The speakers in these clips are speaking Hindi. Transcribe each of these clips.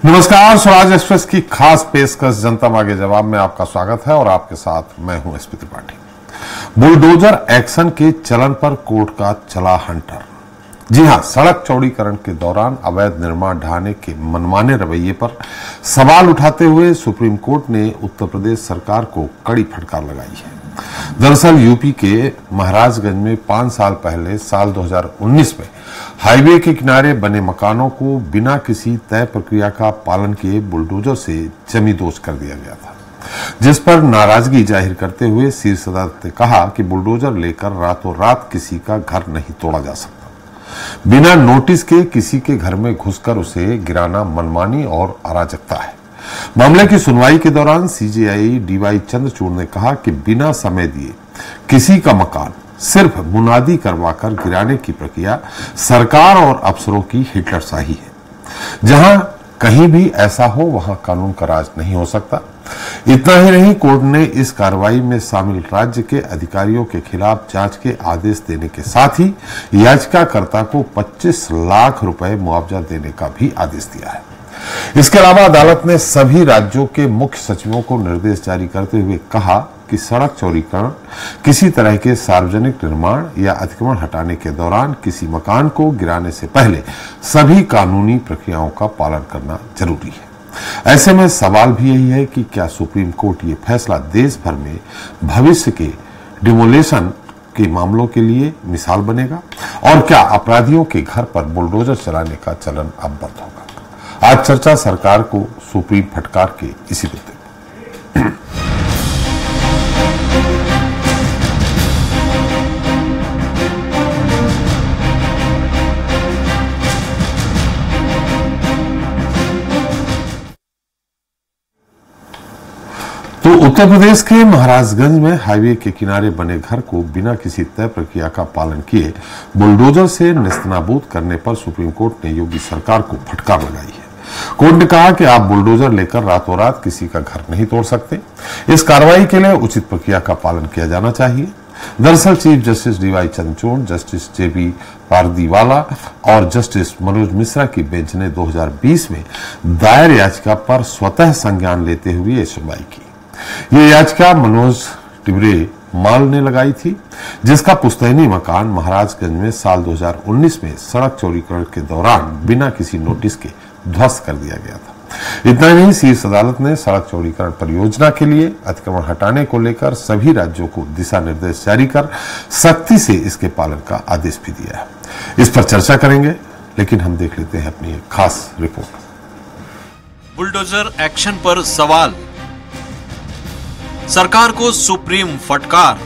नमस्कार, स्वराज एक्सप्रेस की खास पेशकश जनता मांगे जवाब में आपका स्वागत है और आपके साथ मैं हूं एसपी त्रिपाठी। बुलडोजर एक्शन के चलन पर कोर्ट का चला हंटर। जी हां, सड़क चौड़ीकरण के दौरान अवैध निर्माण ढाने के मनमाने रवैये पर सवाल उठाते हुए सुप्रीम कोर्ट ने उत्तर प्रदेश सरकार को कड़ी फटकार लगाई है। दरअसल यूपी के महाराजगंज में 5 साल पहले साल 2019 में हाईवे के किनारे बने मकानों को बिना किसी तय प्रक्रिया का पालन किए बुलडोजर से जमींदोज कर दिया गया था, जिस पर नाराजगी जाहिर करते हुए शीर्ष अदालत ने कहा कि बुलडोजर लेकर रातों रात किसी का घर नहीं तोड़ा जा सकता। बिना नोटिस के किसी के घर में घुसकर उसे गिराना मनमानी और अराजकता है। मामले की सुनवाई के दौरान सीजेआई डीवाई चंद्रचूड़ ने कहा कि बिना समय दिए किसी का मकान सिर्फ मुनादी करवाकर गिराने की प्रक्रिया सरकार और अफसरों की हिटलरशाही है। जहां कहीं भी ऐसा हो वहां कानून का राज नहीं हो सकता। इतना ही नहीं, कोर्ट ने इस कार्रवाई में शामिल राज्य के अधिकारियों के खिलाफ जांच के आदेश देने के साथ ही याचिकाकर्ता को 25 लाख रुपए मुआवजा देने का भी आदेश दिया है। इसके अलावा अदालत ने सभी राज्यों के मुख्य सचिवों को निर्देश जारी करते हुए कहा कि सड़क चौड़ीकरण, किसी तरह के सार्वजनिक निर्माण या अतिक्रमण हटाने के दौरान किसी मकान को गिराने से पहले सभी कानूनी प्रक्रियाओं का पालन करना जरूरी है। ऐसे में सवाल भी यही है कि क्या सुप्रीम कोर्ट ये फैसला देश भर में भविष्य के डिमोलेशन के मामलों के लिए मिसाल बनेगा और क्या अपराधियों के घर पर बुलडोजर चलाने का चलन अब बंद होगा? आज चर्चा सरकार को सुप्रीम फटकार के इसी मुद्दे। तो उत्तर प्रदेश के महाराजगंज में हाईवे के किनारे बने घर को बिना किसी तय प्रक्रिया का पालन किए बुलडोजर से नेस्तनाबूद करने पर सुप्रीम कोर्ट ने योगी सरकार को फटकार लगाई है। कोर्ट ने कहा कि आप बुलडोजर लेकर रातों रात किसी का घर नहीं तोड़ सकते। इस कार्रवाई के लिए उचित प्रक्रिया का पालन किया जाना चाहिए। दरअसल chief justice DY Chandrachud, justice JB Pardiwala और जस्टिस मनोज मिश्रा की बेंच ने 2020 में दायर याचिका पर स्वतः संज्ञान लेते हुए यह सुनवाई की। ये याचिका मनोज टिबरे माल ने लगाई थी, जिसका पुश्तैनी मकान महाराजगंज में साल 2019 में सड़क चौड़ीकरण के दौरान बिना किसी नोटिस के ध्वस्त कर दिया गया था। इतना ही नहीं, शीर्ष अदालत ने सड़क चौड़ीकरण परियोजना के लिए अतिक्रमण हटाने को लेकर सभी राज्यों को दिशा निर्देश जारी कर सख्ती से इसके पालन का आदेश भी दिया है। इस पर चर्चा करेंगे, लेकिन हम देख लेते हैं अपनी एक खास रिपोर्ट। बुलडोजर एक्शन पर सवाल, सरकार को सुप्रीम फटकार।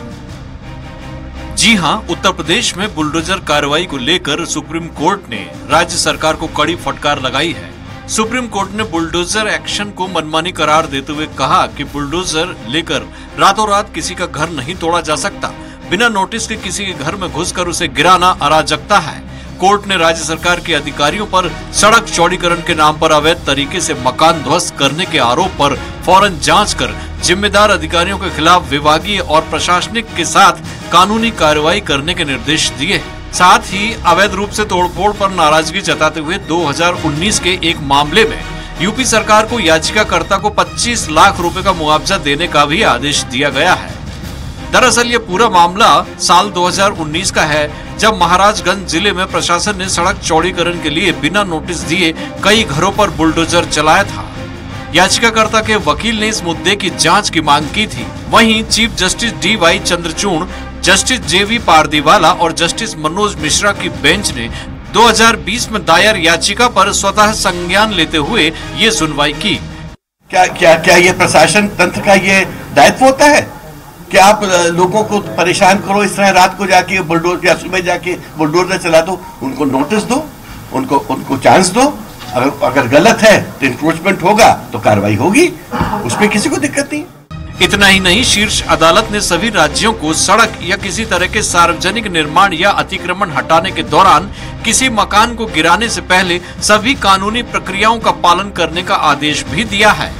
जी हां, उत्तर प्रदेश में बुलडोजर कार्रवाई को लेकर सुप्रीम कोर्ट ने राज्य सरकार को कड़ी फटकार लगाई है। सुप्रीम कोर्ट ने बुलडोजर एक्शन को मनमानी करार देते हुए कहा कि बुलडोजर लेकर रातों रात किसी का घर नहीं तोड़ा जा सकता। बिना नोटिस के किसी के घर में घुसकर उसे गिराना अराजकता है। कोर्ट ने राज्य सरकार के अधिकारियों पर सड़क चौड़ीकरण के नाम पर अवैध तरीके से मकान ध्वस्त करने के आरोप पर फौरन जांच कर जिम्मेदार अधिकारियों के खिलाफ विभागीय और प्रशासनिक के साथ कानूनी कार्रवाई करने के निर्देश दिए। साथ ही अवैध रूप से तोड़फोड़ पर नाराजगी जताते हुए 2019 के एक मामले में यूपी सरकार को याचिकाकर्ता को 25 लाख रुपए का मुआवजा देने का भी आदेश दिया गया है। दरअसल ये पूरा मामला साल 2019 का है, जब महाराजगंज जिले में प्रशासन ने सड़क चौड़ीकरण के लिए बिना नोटिस दिए कई घरों पर बुलडोजर चलाया था। याचिकाकर्ता के वकील ने इस मुद्दे की जांच की मांग की थी। वहीं chief justice DY Chandrachud, justice JB Pardiwala और जस्टिस मनोज मिश्रा की बेंच ने 2020 में दायर याचिका पर स्वतः संज्ञान लेते हुए ये सुनवाई की। क्या ये प्रशासन तंत्र का ये दायित्व होता है कि आप लोगों को परेशान करो, इस तरह रात को जाके बुलडोजर या सुबह जाके बुलडोजर चला दो? उनको नोटिस दो, उनको चांस दो। अगर गलत है तो इंक्रोचमेंट होगा तो कार्रवाई होगी, उसमें किसी को दिक्कत नहीं। इतना ही नहीं, शीर्ष अदालत ने सभी राज्यों को सड़क या किसी तरह के सार्वजनिक निर्माण या अतिक्रमण हटाने के दौरान किसी मकान को गिराने से पहले सभी कानूनी प्रक्रियाओं का पालन करने का आदेश भी दिया है।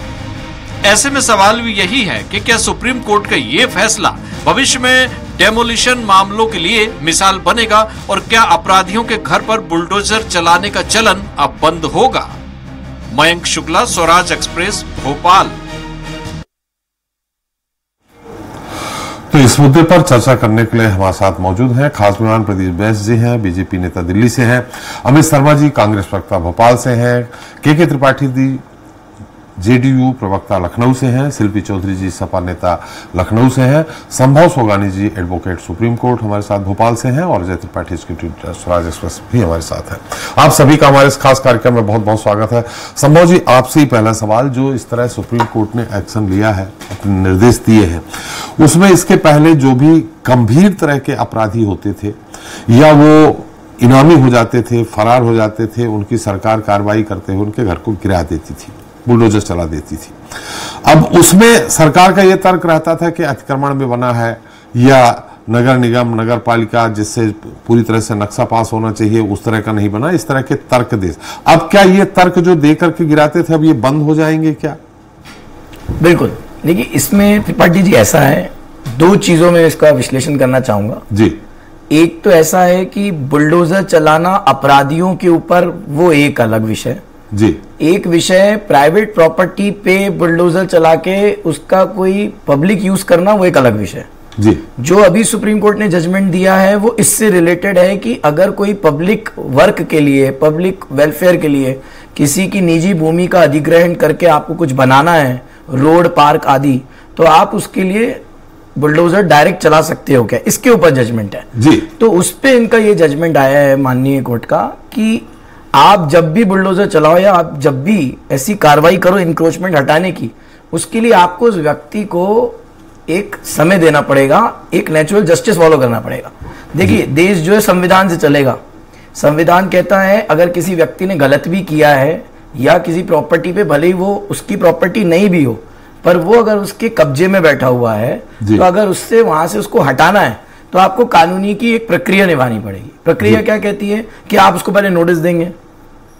ऐसे में सवाल भी यही है कि क्या सुप्रीम कोर्ट का ये फैसला भविष्य में डेमोलिशन मामलों के लिए मिसाल बनेगा और क्या अपराधियों के घर पर बुलडोजर चलाने का चलन अब बंद होगा? मयंक शुक्ला, स्वराज एक्सप्रेस, भोपाल। तो इस मुद्दे पर चर्चा करने के लिए हमारे साथ मौजूद हैं खास मेहमान प्रदीप बैस जी हैं, बीजेपी नेता दिल्ली से हैं, अमित शर्मा जी कांग्रेस प्रवक्ता भोपाल से हैं, के त्रिपाठी जी जेडीयू प्रवक्ता लखनऊ से हैं, शिल्पी चौधरी जी सपा नेता लखनऊ से हैं, संभव सोगानी जी एडवोकेट सुप्रीम कोर्ट हमारे साथ भोपाल से हैं और अजय त्रिपाठी स्वराज एक्सप्रेस भी हमारे साथ है। आप सभी का हमारे इस खास कार्यक्रम में बहुत बहुत स्वागत है। संभव जी, आपसे ही पहला सवाल, जो इस तरह सुप्रीम कोर्ट ने एक्शन लिया है, अपने निर्देश दिए हैं, उसमें इसके पहले जो भी गंभीर तरह के अपराधी होते थे या वो इनामी हो जाते थे, फरार हो जाते थे, उनकी सरकार कार्रवाई करते हुए उनके घर को गिरा देती थी, बुलडोजर चला देती थी। अब उसमें सरकार का यह तर्क रहता था कि अतिक्रमण में बना है या नगर निगम नगर पालिका जिससे पूरी तरह से नक्शा पास होना चाहिए उस तरह का नहीं बना, इस तरह के तर्क दे। अब क्या ये तर्क जो दे करके गिराते थे अब ये बंद हो जाएंगे क्या? बिल्कुल। देखिए, इसमें त्रिपाठी जी ऐसा है, दो चीजों में इसका विश्लेषण करना चाहूंगा जी। एक तो ऐसा है कि बुलडोजर चलाना अपराधियों के ऊपर वो एक अलग विषय जी, एक विषय प्राइवेट प्रॉपर्टी पे बुलडोजर चला के उसका कोई पब्लिक यूज करना वो एक अलग विषय जी। जो अभी सुप्रीम कोर्ट ने जजमेंट दिया है वो इससे रिलेटेड है कि अगर कोई पब्लिक वर्क के लिए, पब्लिक वेलफेयर के लिए किसी की निजी भूमि का अधिग्रहण करके आपको कुछ बनाना है, रोड पार्क आदि, तो आप उसके लिए बुलडोजर डायरेक्ट चला सकते हो क्या, इसके ऊपर जजमेंट है जी। तो उस पे इनका ये जजमेंट आया है माननीय कोर्ट का कि आप जब भी बुलडोजर चलाओ या आप जब भी ऐसी कार्रवाई करो इंक्रोचमेंट हटाने की, उसके लिए आपको उस व्यक्ति को एक समय देना पड़ेगा, एक नेचुरल जस्टिस फॉलो करना पड़ेगा। देखिए, देश जो है संविधान से चलेगा। संविधान कहता है अगर किसी व्यक्ति ने गलत भी किया है या किसी प्रॉपर्टी पे भले ही वो उसकी प्रॉपर्टी नहीं भी हो, पर वो अगर उसके कब्जे में बैठा हुआ है तो अगर उससे वहां से उसको हटाना है तो आपको कानूनी की एक प्रक्रिया निभानी पड़ेगी। प्रक्रिया क्या कहती है कि आप उसको पहले नोटिस देंगे,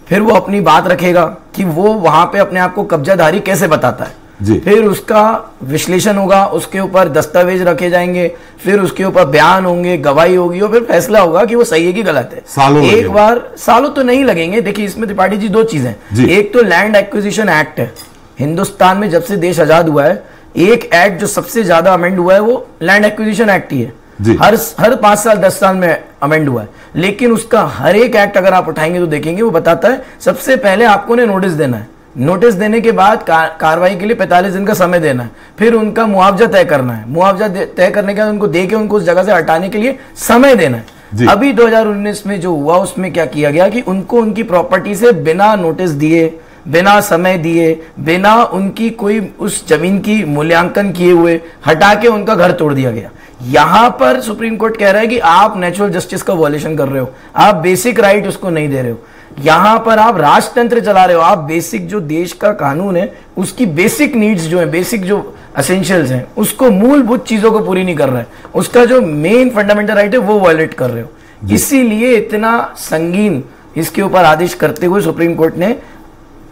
फिर वो अपनी बात रखेगा कि वो वहां पे अपने आप को कब्जाधारी कैसे बताता है, फिर उसका विश्लेषण होगा, उसके ऊपर दस्तावेज रखे जाएंगे, फिर उसके ऊपर बयान होंगे, गवाही होगी और फिर फैसला होगा कि वो सही है कि गलत है। एक बार सालों तो नहीं लगेंगे। देखिए, इसमें त्रिपाठी जी दो चीजें, एक तो लैंड एक्विजिशन एक्ट है। हिंदुस्तान में जब से देश आजाद हुआ है, एक एक्ट जो सबसे ज्यादा अमेंड हुआ है वो लैंड एक्विजिशन एक्ट ही है। हर 5 साल 10 साल में अमेंड हुआ है, लेकिन उसका हर एक एक्ट अगर आप उठाएंगे तो देखेंगे वो बताता है सबसे पहले आपको ने नोटिस देना है, नोटिस देने के बाद कार्रवाई के लिए 45 दिन का समय देना है, फिर उनका मुआवजा तय करना है, मुआवजा तय करने के बाद उनको देके उनको उस जगह से हटाने के लिए समय देना है। अभी 2019 में जो हुआ उसमें क्या किया गया कि उनको उनकी प्रॉपर्टी से बिना नोटिस दिए, बिना समय दिए, बिना उनकी कोई उस जमीन की मूल्यांकन किए हुए हटा के उनका घर तोड़ दिया गया। यहां पर सुप्रीम कोर्ट कह रहा है कि आप नेचुरल जस्टिस का वॉयलेशन कर रहे हो, आप बेसिक राइट उसको नहीं दे रहे हो, यहां पर आप राजतंत्र चला रहे हो, आप बेसिक जो देश का कानून है उसकी बेसिक नीड्स जो है, बेसिक जो एसेंशियल्स हैं, उसको मूलभूत चीजों को पूरी नहीं कर रहे हैं, उसका जो मेन फंडामेंटल राइट है वो वॉयलेट कर रहे हो। इसीलिए इतना संगीन इसके ऊपर आदेश करते हुए सुप्रीम कोर्ट ने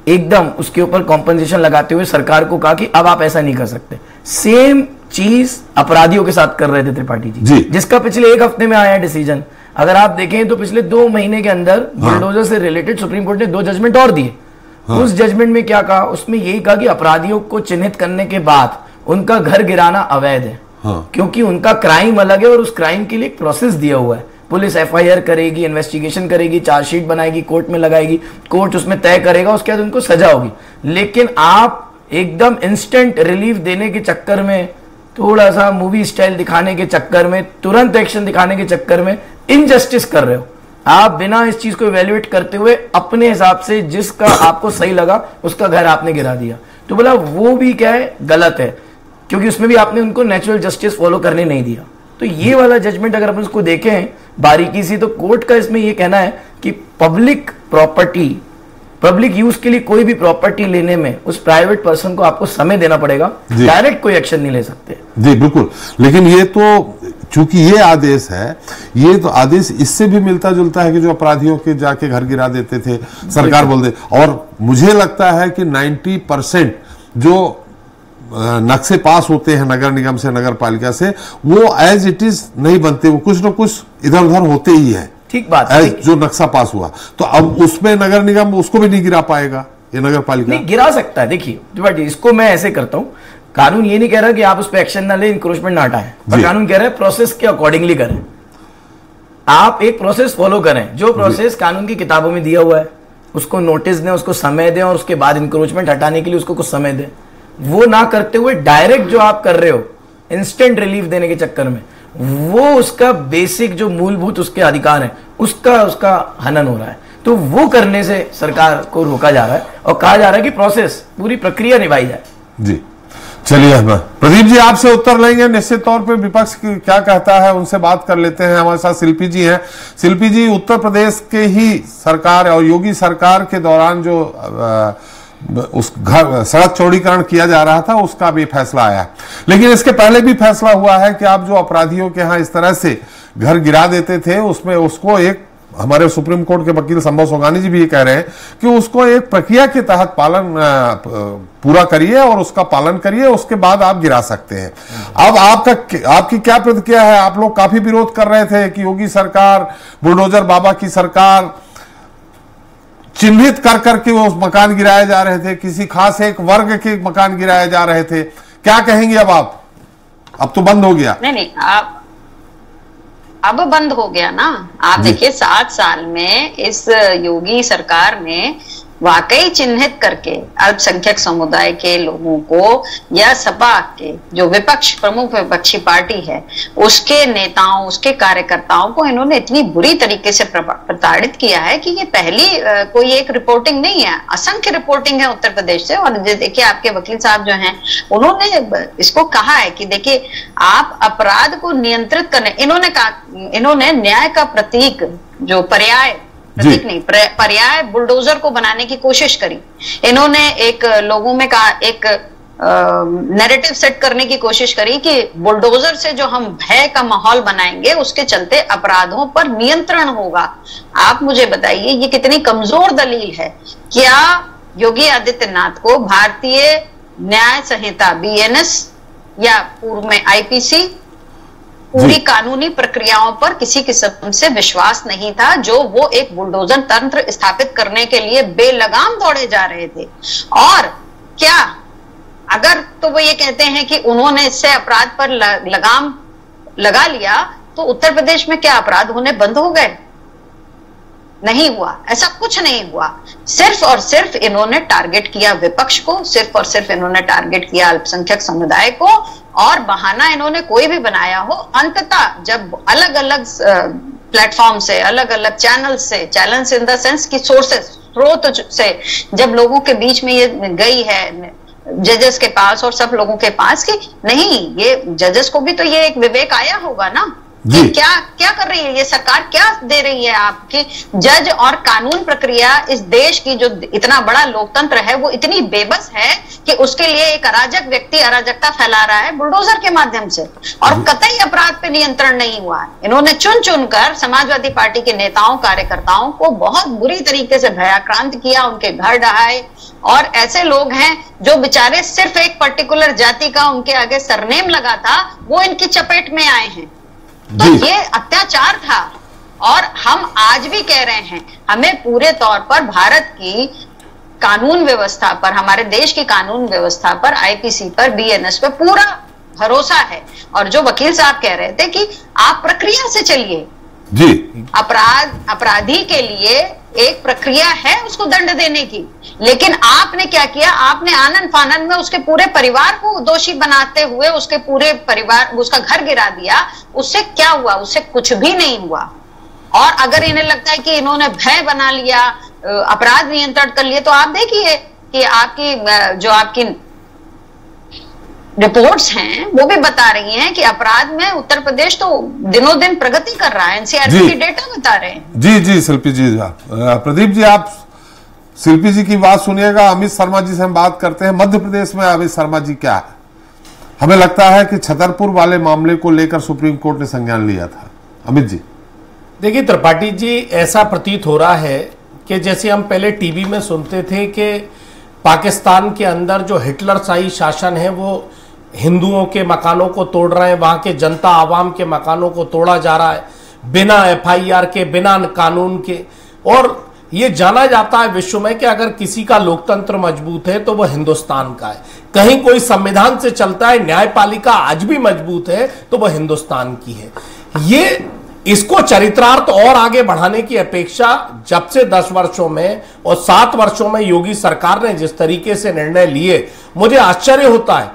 एकदम उसके ऊपर कॉम्पनसेशन लगाते हुए सरकार को कहा कि अब आप ऐसा नहीं कर सकते। सेम चीज अपराधियों के साथ कर रहे थे त्रिपाठी जी, जिसका पिछले एक हफ्ते में आया डिसीजन। अगर आप देखें तो पिछले 2 महीने के अंदर बुलडोजर से रिलेटेड सुप्रीम कोर्ट ने 2 जजमेंट और दिए। उस जजमेंट में क्या कहा, उसमें यही कहा कि अपराधियों को चिन्हित करने के बाद उनका घर गिराना अवैध है, क्योंकि उनका क्राइम अलग है और उस क्राइम के लिए एक प्रोसेस दिया हुआ है। पुलिस एफआईआर करेगी, इन्वेस्टिगेशन करेगी, चार्जशीट बनाएगी, कोर्ट में लगाएगी, कोर्ट उसमें तय करेगा, उसके बाद उनको सजा होगी। लेकिन आप एकदम इंस्टेंट रिलीफ देने के चक्कर में, थोड़ा सा मूवी स्टाइल दिखाने के चक्कर में, तुरंत एक्शन दिखाने के चक्कर में इनजस्टिस कर रहे हो। आप बिना इस चीज को इवेल्युएट करते हुए अपने हिसाब से जिसका आपको सही लगा उसका घर आपने गिरा दिया। तो बोला वो भी क्या है, गलत है, क्योंकि उसमें भी आपने उनको नेचुरल जस्टिस फॉलो करने नहीं दिया। तो ये वाला जजमेंट अगर अपन उसको देखें बारीकी से, तो कोर्ट का इसमें ये कहना है कि पब्लिक प्रॉपर्टी, पब्लिक यूज के लिए कोई भी प्रॉपर्टी लेने में उस प्राइवेट पर्सन को आपको समय देना पड़ेगा, डायरेक्ट कोई एक्शन नहीं ले सकते। जी बिल्कुल। लेकिन ये तो चूंकि ये आदेश है, ये तो आदेश इससे भी मिलता जुलता है कि जो अपराधियों के जाके घर गिरा देते थे, सरकार बोल दे। और मुझे लगता है कि 90% जो नक्शे पास होते हैं नगर निगम से, नगर पालिका से, वो एज इट इज नहीं बनते, वो कुछ न कुछ इधर उधर होते ही है। ठीक बात है, जो नक्शा पास हुआ तो अब उसमें नगर निगम उसको भी नहीं गिरा पाएगा। ये नगर पालिका? नहीं, गिरा सकता है। देखिए इसको मैं ऐसे करता हूं, कानून ये नहीं कह रहा कि आप उस पर एक्शन ना ले, इंक्रोचमेंट ना हटाएं, पर कानून कह रहा है प्रोसेस के अकॉर्डिंगली करें। आप एक प्रोसेस फॉलो करें, जो प्रोसेस कानून की किताबों में दिया हुआ है उसको नोटिस दें, उसको समय दें, और उसके बाद इंक्रोचमेंट हटाने के लिए उसको कुछ समय दें। वो ना करते हुए डायरेक्ट जो आप कर रहे हो इंस्टेंट रिलीफ देने के चक्कर में, वो उसका बेसिक जो मूलभूत उसके अधिकार है उसका हनन हो रहा है। तो वो करने से सरकार को रोका जा रहा है और कहा जा रहा है कि प्रोसेस, पूरी प्रक्रिया निभाई जाए। जी चलिए, प्रदीप जी आपसे उत्तर लेंगे निश्चित तौर पे, विपक्ष क्या कहता है उनसे बात कर लेते हैं। हमारे साथ शिल्पी जी हैं। शिल्पी जी, उत्तर प्रदेश के ही सरकार और योगी सरकार के दौरान जो उस घर सड़क चौड़ीकरण किया जा रहा था उसका भी फैसला आया है, लेकिन इसके पहले भी फैसला हुआ है कि आप जो अपराधियों के यहां इस तरह से घर गिरा देते थे उसमें उसको एक, हमारे सुप्रीम कोर्ट के वकील संभव सोगानी जी भी ये कह रहे हैं कि उसको एक प्रक्रिया के तहत पालन पूरा करिए और उसका पालन करिए, उसके बाद आप गिरा सकते हैं। अब आपकी क्या प्रतिक्रिया है? आप लोग काफी विरोध कर रहे थे कि योगी सरकार, बुलडोजर बाबा की सरकार, चिन्हित कर करके वो मकान गिराए जा रहे थे, किसी खास एक वर्ग के मकान गिराए जा रहे थे। क्या कहेंगे अब आप? अब तो बंद हो गया। नहीं, अब बंद हो गया ना। आप देखिए 7 साल में इस योगी सरकार ने वाकई चिन्हित करके अल्पसंख्यक समुदाय के लोगों को या सपा के जो प्रमुख विपक्षी पार्टी है उसके नेताओं, उसके कार्यकर्ताओं को इन्होंने इतनी बुरी तरीके से प्रताड़ित किया है कि ये पहली कोई एक रिपोर्टिंग नहीं है, असंख्य रिपोर्टिंग है उत्तर प्रदेश से। और देखिए आपके वकील साहब जो हैं उन्होंने इसको कहा है कि देखिए आप अपराध को नियंत्रित करने, इन्होंने न्याय का प्रतीक जो पर्याय बुलडोजर को बनाने की कोशिश करी। इन्होंने एक लोगों में एक नैरेटिव सेट करने की कोशिश करी कि बुलडोजर से जो हम भय का माहौल बनाएंगे उसके चलते अपराधों पर नियंत्रण होगा। आप मुझे बताइए ये कितनी कमजोर दलील है। क्या योगी आदित्यनाथ को भारतीय न्याय संहिता BNS या पूर्व में IPC पूरी कानूनी प्रक्रियाओं पर किसी किस्म से विश्वास नहीं था, जो वो एक बुलडोजर तंत्र स्थापित करने के लिए बेलगाम दौड़े जा रहे थे? और क्या अगर तो वो ये कहते हैं कि उन्होंने इससे अपराध पर लगाम लगा लिया तो उत्तर प्रदेश में क्या अपराध होने बंद हो गए? नहीं हुआ, ऐसा कुछ नहीं हुआ। सिर्फ और सिर्फ इन्होंने टारगेट किया विपक्ष को, सिर्फ और सिर्फ इन्होंने टारगेट किया अल्पसंख्यक समुदाय को, और बहाना इन्होंने कोई भी बनाया हो, अंततः जब अलग अलग प्लेटफॉर्म से, अलग अलग चैनल से, चैलेंज इन द सेंस की स्रोत से जब लोगों के बीच में ये गई है जजेस के पास और सब लोगों के पास, कि नहीं, ये जजेस को भी तो ये एक विवेक आया होगा ना कि क्या कर रही है ये सरकार, क्या दे रही है आपकी जज और कानून प्रक्रिया। इस देश की जो इतना बड़ा लोकतंत्र है वो इतनी बेबस है कि उसके लिए एक अराजक व्यक्ति अराजकता फैला रहा है बुलडोजर के माध्यम से, और कतई अपराध पे नियंत्रण नहीं हुआ है। इन्होंने चुन कर समाजवादी पार्टी के नेताओं, कार्यकर्ताओं को बहुत बुरी तरीके से भयाक्रांत किया, उनके घर ढहाए, और ऐसे लोग हैं जो बेचारे सिर्फ एक पर्टिकुलर जाति का उनके आगे सरनेम लगा था, वो इनकी चपेट में आए हैं। तो ये अत्याचार था, और हम आज भी कह रहे हैं हमें पूरे तौर पर भारत की कानून व्यवस्था पर, हमारे देश की कानून व्यवस्था पर, IPC पर, BNS पर पूरा भरोसा है। और जो वकील साहब कह रहे थे कि आप प्रक्रिया से चलिए, जी, अपराधी के लिए एक प्रक्रिया है उसको दंड देने की, लेकिन आपने क्या किया? आपने आनन फानन में उसके पूरे परिवार को दोषी बनाते हुए उसके पूरे परिवार, उसका घर गिरा दिया। उससे क्या हुआ? उससे कुछ भी नहीं हुआ। और अगर इन्हें लगता है कि इन्होंने भय बना लिया, अपराध नियंत्रण कर लिए, तो आप देखिए कि आपकी रिपोर्ट्स हैं वो भी बता रही हैं कि अपराध में उत्तर प्रदेश तो दिनों दिन प्रगति कर रहा है। NCRB की डेटा बता रहे हैं। जी शिल्पी जी, प्रदीप जी आप शिल्पी जी की बात सुनिएगा। अमित शर्मा जी से हम बात करते हैं। मध्य प्रदेश में अमित शर्मा जी क्या है? हमें लगता है कि छतरपुर वाले मामले को लेकर सुप्रीम कोर्ट ने संज्ञान लिया था। अमित जी, देखिए त्रिपाठी जी, ऐसा प्रतीत हो रहा है कि जैसे हम पहले टीवी में सुनते थे कि पाकिस्तान के अंदर जो हिटलरशाही शासन है वो हिंदुओं के मकानों को तोड़ रहे हैं, वहां के जनता आवाम के मकानों को तोड़ा जा रहा है बिना FIR के, बिना कानून के। और ये जाना जाता है विश्व में कि अगर किसी का लोकतंत्र मजबूत है तो वह हिंदुस्तान का है। कहीं कोई संविधान से चलता है, न्यायपालिका आज भी मजबूत है तो वह हिंदुस्तान की है। ये इसको चरित्रार्थ और आगे बढ़ाने की अपेक्षा जब से 10 वर्षों में और 7 वर्षों में योगी सरकार ने जिस तरीके से निर्णय लिए, मुझे आश्चर्य होता है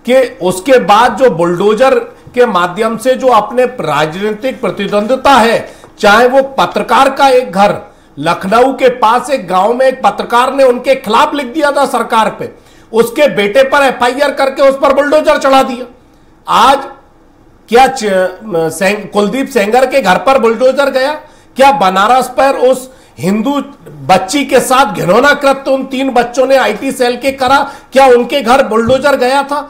कि उसके बाद जो बुलडोजर के माध्यम से जो अपने राजनीतिक प्रतिद्वंद्विता है, चाहे वो पत्रकार का एक घर लखनऊ के पास एक गांव में एक पत्रकार ने उनके खिलाफ लिख दिया था सरकार पे, उसके बेटे पर एफआईआर करके उस पर बुलडोजर चढ़ा दिया। आज क्या कुलदीप सेंगर के घर पर बुलडोजर गया? क्या बनारस पर उस हिंदू बच्ची के साथ घिनौना कृत्य उन 3 बच्चों ने आईटी सेल के करा, क्या उनके घर बुलडोजर गया था?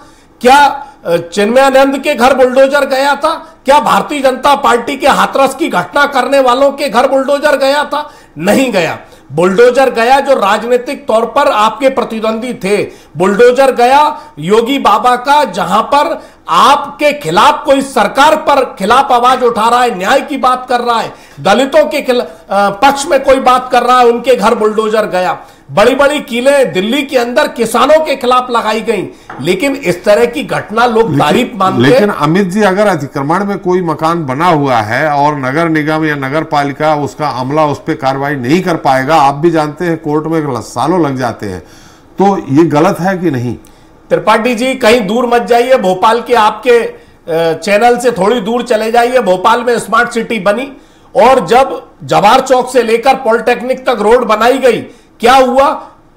क्या चिन्मयानंद के घर बुलडोजर गया था? क्या भारतीय जनता पार्टी के हाथरस की घटना करने वालों के घर बुलडोजर गया था? नहीं गया। बुलडोजर गया जो राजनीतिक तौर पर आपके प्रतिद्वंदी थे। बुलडोजर गया योगी बाबा का, जहां पर आपके खिलाफ कोई सरकार पर खिलाफ आवाज उठा रहा है, न्याय की बात कर रहा है, दलितों के पक्ष में कोई बात कर रहा है, उनके घर बुलडोजर गया। बड़ी बड़ी कीलें दिल्ली के अंदर किसानों के खिलाफ लगाई गई, लेकिन इस तरह की घटना लोग तारीफ मानते। लेकिन अमित जी, अगर अतिक्रमण में कोई मकान बना हुआ है और नगर निगम या नगर पालिका उसका अमला उस पर कार्रवाई नहीं कर पाएगा, आप भी जानते हैं कोर्ट में सालों लग जाते हैं, तो ये गलत है कि नहीं? त्रिपाठी जी, कहीं दूर मत जाइए, भोपाल के आपके चैनल से थोड़ी दूर चले जाइए। भोपाल में स्मार्ट सिटी बनी और जब जवाहर चौक से लेकर पॉलिटेक्निक तक रोड बनाई गई, क्या हुआ?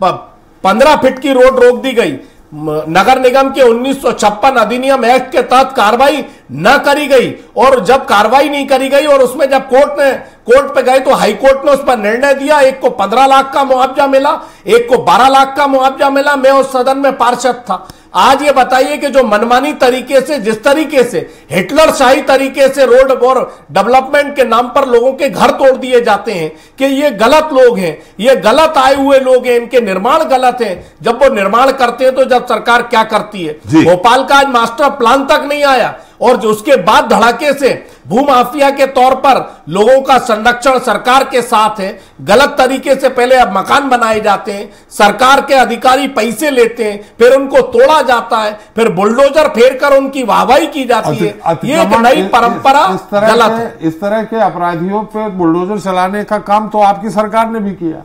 15 फीट की रोड रोक दी गई। नगर निगम के 1956 अधिनियम एक्ट के तहत कार्रवाई न करी गई, और जब कार्रवाई नहीं करी गई और उसमें जब कोर्ट पे गए तो हाई कोर्ट ने उस पर निर्णय दिया। एक को 15 लाख का मुआवजा मिला, एक को 12 लाख का मुआवजा मिला। मैं उस सदन में पार्षद था। आज ये बताइए कि जो मनमानी तरीके से, जिस तरीके से हिटलर शाही तरीके से रोड और डेवलपमेंट के नाम पर लोगों के घर तोड़ दिए जाते हैं, कि ये गलत लोग हैं, ये गलत आए हुए लोग हैं, इनके निर्माण गलत हैं। जब वो निर्माण करते हैं तो जब सरकार क्या करती है? भोपाल का आज मास्टर प्लान तक नहीं आया, और जो उसके बाद धड़ाके से भूमाफिया के तौर पर लोगों का संरक्षण सरकार के साथ है। गलत तरीके से पहले अब मकान बनाए जाते हैं, सरकार के अधिकारी पैसे लेते हैं, फिर उनको तोड़ा जाता है, फिर बुलडोजर फेर कर उनकी वाहवाही की जाती है। ये एक नई परंपरा गलत है। इस तरह के अपराधियों पे बुलडोजर चलाने का काम तो आपकी सरकार ने भी किया।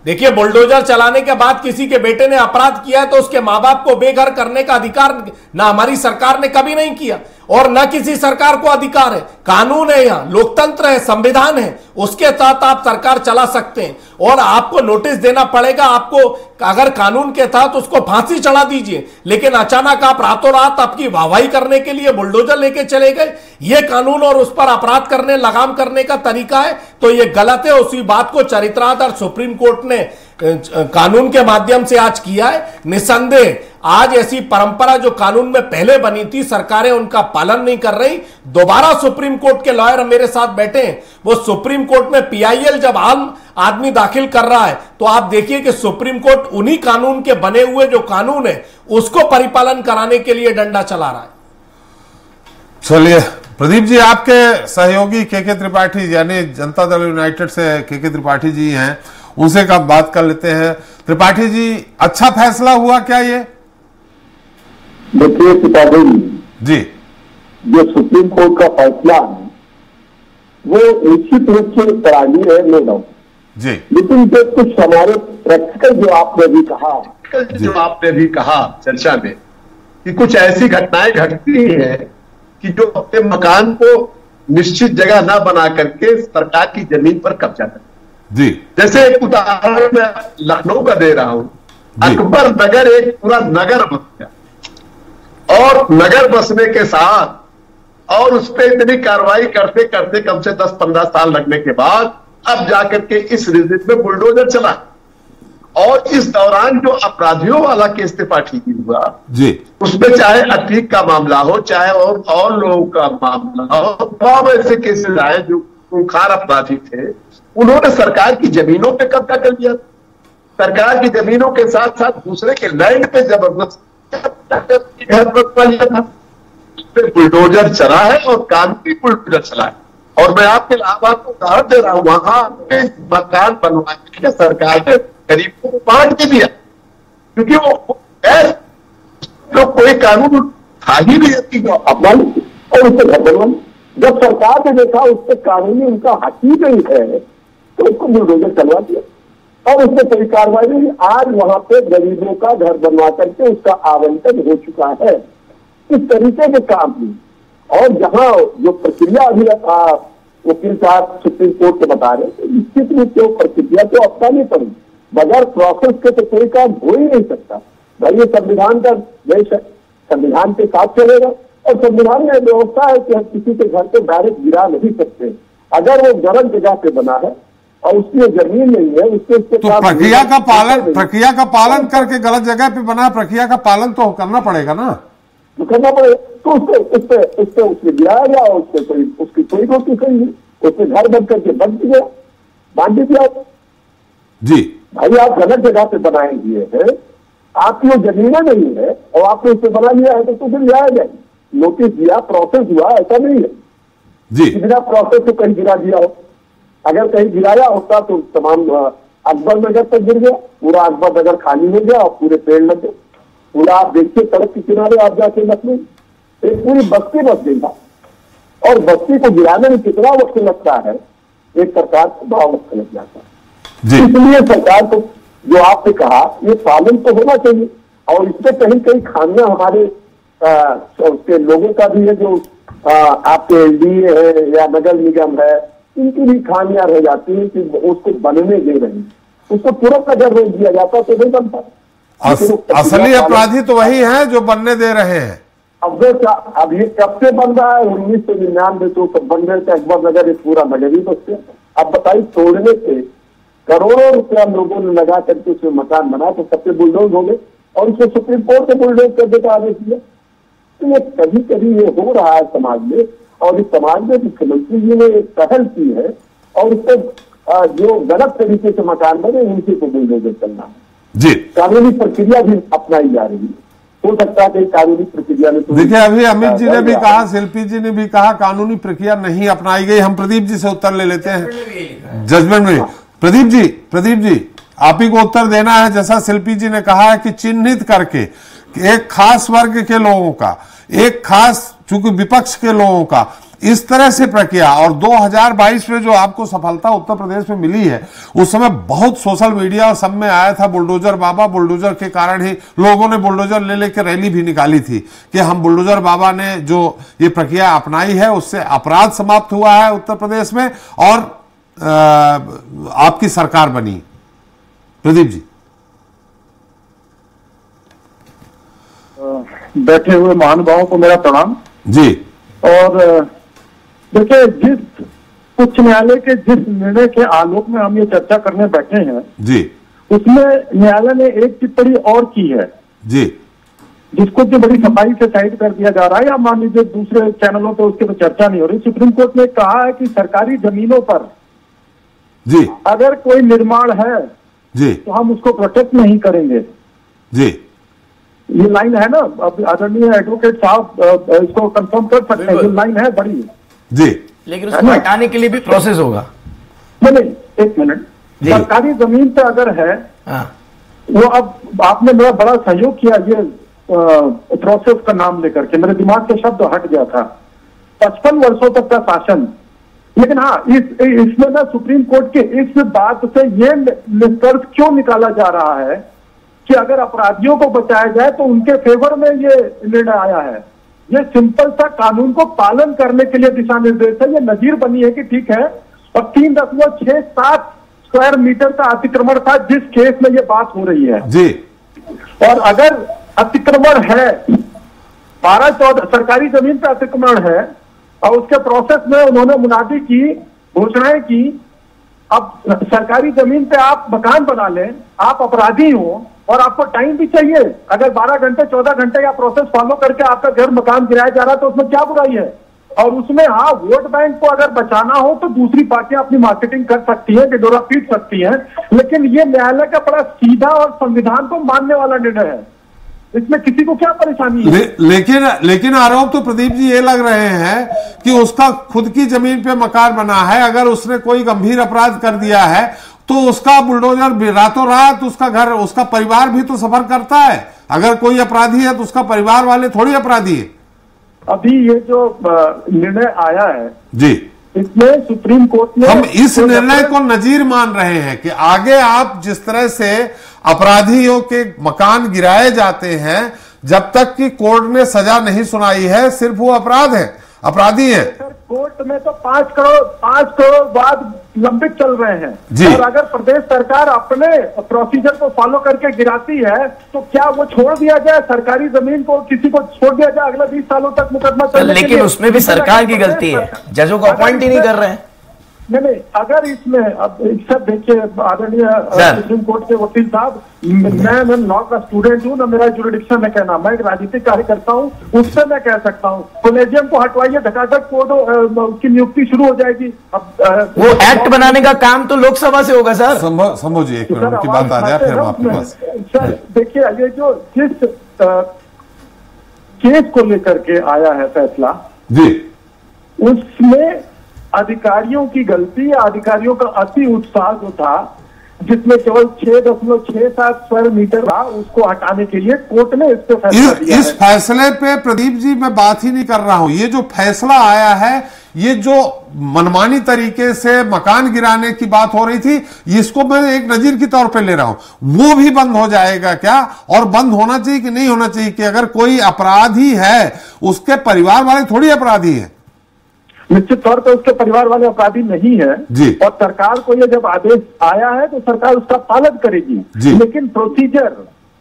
देखिए, बुलडोजर चलाने के बाद किसी के बेटे ने अपराध किया है तो उसके मां बाप को बेघर करने का अधिकार ना हमारी सरकार ने कभी नहीं किया, और न किसी सरकार को अधिकार है। कानून है, यहाँ लोकतंत्र है, संविधान है, उसके तहत आप सरकार चला सकते हैं, और आपको नोटिस देना पड़ेगा। आपको अगर कानून के तहत उसको फांसी चढ़ा दीजिए, लेकिन अचानक आप रातों रात आपकी वाहवाही करने के लिए बुलडोजर लेके चले गए, ये कानून और उस पर अपराध करने, लगाम करने का तरीका है, तो ये गलत है। उसी बात को चरित्रार्थ सुप्रीम कोर्ट ने कानून के माध्यम से आज किया है। निसंदेह आज ऐसी परंपरा जो कानून में पहले बनी थी, सरकारें उनका पालन नहीं कर रही। दोबारा सुप्रीम कोर्ट के लॉयर मेरे साथ बैठे हैं, वो सुप्रीम कोर्ट में पीआईएल जब आम आदमी दाखिल कर रहा है, तो आप देखिए कि सुप्रीम कोर्ट उन्हीं कानून के बने हुए जो कानून है उसको परिपालन कराने के लिए डंडा चला रहा है। चलिए प्रदीप जी, आपके सहयोगी के त्रिपाठी यानी जनता दल यूनाइटेड से के त्रिपाठी जी हैं, उनसे का बात कर लेते हैं। त्रिपाठी जी, अच्छा फैसला हुआ क्या ये? देखिए त्रिपाठी जी, जो सुप्रीम कोर्ट का फैसला है वो निश्चित रूप से पराजी है, नो डाउट जी, लेकिन जो कुछ हमारे प्रैक्टिकल जो आपने भी कहा चर्चा में, कि कुछ ऐसी घटनाएं घटती हैं कि जो अपने मकान को निश्चित जगह ना बना करके सरकार की जमीन पर कब्जा करते जी। जैसे एक उदाहरण मैं लखनऊ का दे रहा हूं। अकबर नगर एक पूरा नगर बस गया, और नगर बसने के साथ और उस पर इतनी कार्रवाई करते करते कम से 10-15 साल लगने के बाद अब जाकर के इस रीजन में बुलडोजर चला, और इस दौरान जो अपराधियों वाला केस त्रिपाठी की हुआ जी, उसमें चाहे अतीक का मामला हो, चाहे और लोगों का मामला हो, तमाम ऐसे केसेस आए जो खूंखार अपराधी थे, उन्होंने सरकार की जमीनों पे कब्जा कर लिया। सरकार की जमीनों के साथ साथ दूसरे के लैंड पे जबरदस्त लिया था। उस पर बुलडोजर चला है और कानूनी बुलडोजर चला है, और मैं आपके इलाहाबाद को उदाहरण दे रहा हूं, वहां पे मकान बनवाने के सरकार ने गरीबों को बांट के दिया, क्योंकि वो तो कोई कानून था ही नहीं अपना और उससे घर बनवा। जब सरकार ने देखा उस पर कानूनी उनका हक ही नहीं है तो उसको बुलडोजर चलवा दिया और उसमें कोई कार्रवाई नहीं। आज वहां पे गरीबों का घर बनवा करके उसका आवंटन हो चुका है। इस तरीके के काम हुई और जहां जो प्रक्रिया अभी वकील साहब सुप्रीम कोर्ट को बता रहे हैं, निश्चित रूप से प्रक्रिया तो अपनानी पड़ेगी। बगैर प्रोसेस के तो कोई काम हो ही नहीं सकता। भाई ये संविधान का देश है, संविधान के साथ चलेगा और संविधान में व्यवस्था है कि हम किसी के घर को डायरेक्ट गिरा नहीं सकते। अगर वो गलत जगह पे बना है और उसकी जमीन नहीं है उसके तो प्रक्रिया का पालन करके गलत जगह पे बना, प्रक्रिया का पालन तो करना पड़ेगा ना, तो करना पड़ेगा। तो उससे गिराया गया, उसकी कोई गलती नहीं है, उसने घर बंद करके बंद किया, बांध दिया जी। भाई आप गलत जगह पे बनाए हुए हैं, आपकी वो जमीनें नहीं है और आपने उससे बना लिया है तो फिर जाया जाए। नोटिस दिया, प्रोसेस हुआ, ऐसा नहीं है जी बिना प्रोसेस तो कहीं गिरा दिया हो। अगर कहीं गिराया होता तो तमाम अकबर नगर तक गिर गया, पूरा अकबर नगर खाली हो गया और पूरे पेड़ लग गए। पूरा आप देखिए सड़क के किनारे आप जाके लखनऊ एक पूरी बस्ती बस गई था और बस्ती को गिराने में कितना वक्त लगता है, एक सरकार को बड़ा वक्त लग जाता है। इसलिए सरकार को जो आपने कहा ये पालन तो होना चाहिए और इसमें कहीं कहीं खामियां हमारे उसके लोगों का भी है, जो आपके एलडीए है या नगर निगम है, इनकी भी खामियां रह जाती है कि उसको बनने दे रही, उसको तुरंत अगर रोक दिया जाता तो नहीं बनता। असली अपराधी तो वही है जो बनने दे रहे हैं। अब ये कब से बन रहा है? 1999 तो सब बन रहे थे, अकबर नगर एक पूरा नगर ही बस गया। अब बताइए तोड़ने से करोड़ों रुपया लोगों ने लगा करके उसमें मकान बना तो सबसे बुलडोज हो गए और उसको सुप्रीम कोर्ट ने बुलडोज कर देता आदेश दिया। तो ये कभी कभी ये हो रहा है समाज में और इस समाज में मुख्यमंत्री जी ने एक पहल की है और उसको जो गलत तरीके से मकान बने उनसे को बुलडोजर करना है जी। कानूनी प्रक्रिया भी अपनाई जा रही है। हो सकता है कि कानूनी प्रक्रिया में देखिए अभी अमित जी ने भी कहा, शिल्पी जी ने भी कहा कानूनी प्रक्रिया नहीं अपनाई गई। हम प्रदीप जी से उत्तर ले लेते हैं जजमेंट में। प्रदीप जी आप ही को उत्तर देना है। जैसा शिल्पी जी ने कहा है कि चिन्हित करके एक खास वर्ग के लोगों का, एक खास चूंकि विपक्ष के लोगों का, इस तरह से प्रक्रिया और 2022 में जो आपको सफलता उत्तर प्रदेश में मिली है, उस समय बहुत सोशल मीडिया और सब में आया था बुलडोजर बाबा, बुलडोजर के कारण ही लोगों ने बुलडोजर ले लेकर रैली भी निकाली थी कि हम बुलडोजर बाबा ने जो ये प्रक्रिया अपनाई है उससे अपराध समाप्त हुआ है उत्तर प्रदेश में और आपकी सरकार बनी। प्रदीप जी। बैठे हुए महानुभावों को मेरा प्रणाम जी। और देखिए जिस उच्च न्यायालय के जिस निर्णय के आलोक में हम ये चर्चा करने बैठे हैं जी, उसमें न्यायालय ने एक टिप्पणी और की है जी, जिसको जो बड़ी सफाई से साइड कर दिया जा रहा है या मान लीजिए दूसरे चैनलों पे उसके पर चर्चा नहीं हो रही। सुप्रीम कोर्ट ने कहा है कि सरकारी जमीनों पर जी, अगर कोई निर्माण है जी, तो हम उसको प्रोटेक्ट नहीं करेंगे। जी, ये लाइन है ना, अब आदरणीय एडवोकेट साहब इसको कंफर्म कर सकते हैं, ये लाइन है बड़ी जी, लेकिन उसको हटाने के लिए भी प्रोसेस होगा। नहीं एक मिनट, सरकारी जमीन पे अगर है वो, अब आपने मेरा बड़ा सहयोग किया ये प्रोसेस का नाम लेकर के, मेरे दिमाग से शब्द हट गया था 55 वर्षों तक का शासन। लेकिन हाँ इसमें ना सुप्रीम कोर्ट के इस बात से ये निष्कर्ष क्यों निकाला जा रहा है कि अगर अपराधियों को बचाया जाए तो उनके फेवर में ये निर्णय आया है। ये सिंपल सा कानून को पालन करने के लिए दिशा निर्देश है। ये नजीर बनी है कि ठीक है, और 3.67 स्क्वायर मीटर का अतिक्रमण था जिस केस में ये बात हो रही है जी। और अगर अतिक्रमण है 12-14 सरकारी जमीन पे अतिक्रमण है और उसके प्रोसेस में उन्होंने मुनादी की, घोषणाएं की। अब सरकारी जमीन पे आप मकान बना लें, आप अपराधी हो और आपको टाइम भी चाहिए। अगर 12 घंटे 14 घंटे का प्रोसेस फॉलो करके आपका घर मकान गिराया जा रहा है तो उसमें क्या बुराई है। और उसमें हाँ वोट बैंक को अगर बचाना हो तो दूसरी पार्टियां अपनी मार्केटिंग कर सकती हैं, ढिंढोरा पीट सकती हैं, लेकिन ये न्यायालय का बड़ा सीधा और संविधान को मानने वाला निर्णय है इसमें किसी को क्या परेशानी है? लेकिन आरोप तो प्रदीप जी ये लग रहे हैं कि उसका खुद की जमीन पे मकान बना है, अगर उसने कोई गंभीर अपराध कर दिया है तो उसका बुलडोजर रातों रात उसका घर, उसका परिवार भी तो सफर करता है। अगर कोई अपराधी है तो उसका परिवार वाले थोड़ी अपराधी है। अभी ये जो निर्णय आया है जी, इसमें सुप्रीम कोर्ट ने, हम इस निर्णय को नजीर मान रहे हैं कि आगे आप जिस तरह से अपराधियों के मकान गिराए जाते हैं, जब तक कि कोर्ट ने सजा नहीं सुनाई है, सिर्फ वो अपराधी है। कोर्ट में तो 5 करोड़ बाद लंबित चल रहे हैं, और अगर प्रदेश सरकार अपने प्रोसीजर को फॉलो करके गिराती है तो क्या वो छोड़ दिया जाए सरकारी जमीन को, किसी को छोड़ दिया जाए अगले 20 सालों तक मुकदमा चलने के लिए? लेकिन उसमें भी सरकार की गलती है, जजों को अपॉइंट ही नहीं कर रहे हैं। नहीं, अगर इसमें अब सब देखिए आदरणीय सुप्रीम कोर्ट के वकील साहब, मैं लॉ का स्टूडेंट हूँ, ना मेरा जुरिडिक्शन है कहना, मैं एक राजनीतिक कार्यकर्ता हूँ, उससे मैं कह सकता हूँ कॉलेजियम को हटवाइए, धकाधक कोर्ट उसकी नियुक्ति शुरू हो जाएगी। अब वो एक्ट बनाने का काम तो लोकसभा से होगा सर। संभव जी, एक मिनट की बात आ जाए फिर आपके पास। सर देखिए, ये जो जिस केस को लेकर के आया है फैसला जी, उसमें अधिकारियों की गलती या अधिकारियों का अति उत्साह जो था, जिसमें केवल 6.67 स्क्वायर मीटर था, उसको हटाने के लिए कोर्ट ने इस पे फैसला दिया। इस फैसले पे प्रदीप जी मैं बात ही नहीं कर रहा हूं। ये जो फैसला आया है, ये जो मनमानी तरीके से मकान गिराने की बात हो रही थी, इसको मैं एक नजीर की तौर पे ले रहा हूं। वो भी बंद हो जाएगा क्या? और बंद होना चाहिए कि नहीं होना चाहिए? कि अगर कोई अपराधी है, उसके परिवार वाले थोड़ी अपराधी है। निश्चित तौर पर उसके परिवार वाले अपराधी नहीं है जी, और सरकार को ये जब आदेश आया है तो सरकार उसका पालन करेगी। लेकिन प्रोसीजर,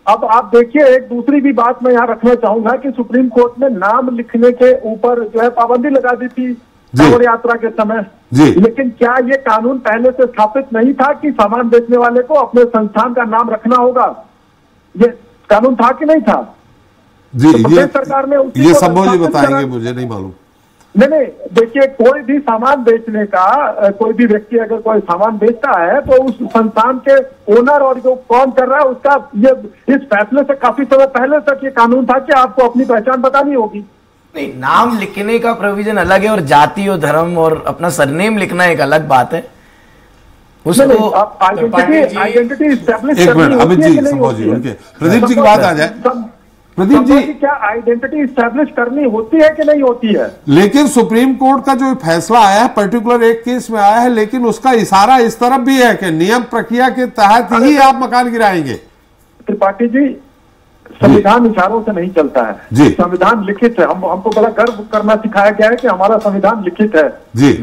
अब आप देखिए, एक दूसरी भी बात मैं यहाँ रखना चाहूंगा कि सुप्रीम कोर्ट ने नाम लिखने के ऊपर जो है पाबंदी लगा दी थी कांवड़ यात्रा के समय, लेकिन क्या ये कानून पहले से स्थापित नहीं था कि सामान बेचने वाले को अपने संस्थान का नाम रखना होगा? ये कानून था कि नहीं था? जी, तो प्रदेश सरकार ने ये संभव जी बताएंगे, मुझे नहीं मालूम। नहीं, देखिए, कोई भी सामान बेचने का, कोई भी व्यक्ति अगर कोई सामान बेचता है तो उस संस्थान के ओनर और जो कौन कर रहा है उसका, ये इस फैसले से काफी समय पहले तक ये कानून था कि आपको अपनी पहचान बतानी होगी। नहीं, नाम लिखने का प्रोविजन अलग है और जाति और धर्म और अपना सरनेम लिखना एक अलग बात है। उसको आप आइडेंटिटी एस्टैब्लिश करनी होती है कि नहीं होती है? प्रदीप जी की बात आ जाए। प्रदीप जी, क्या आइडेंटिटी एस्टैब्लिश करनी होती है कि नहीं होती है? लेकिन सुप्रीम कोर्ट का जो फैसला आया है, पर्टिकुलर एक केस में आया है, लेकिन उसका इशारा इस तरफ भी है कि नियम प्रक्रिया के तहत ही आप मकान गिराएंगे। त्रिपाठी जी, संविधान इशारों से नहीं चलता है जी, संविधान लिखित है। हमको बड़ा गर्व करना सिखाया गया है कि हमारा संविधान लिखित है जी।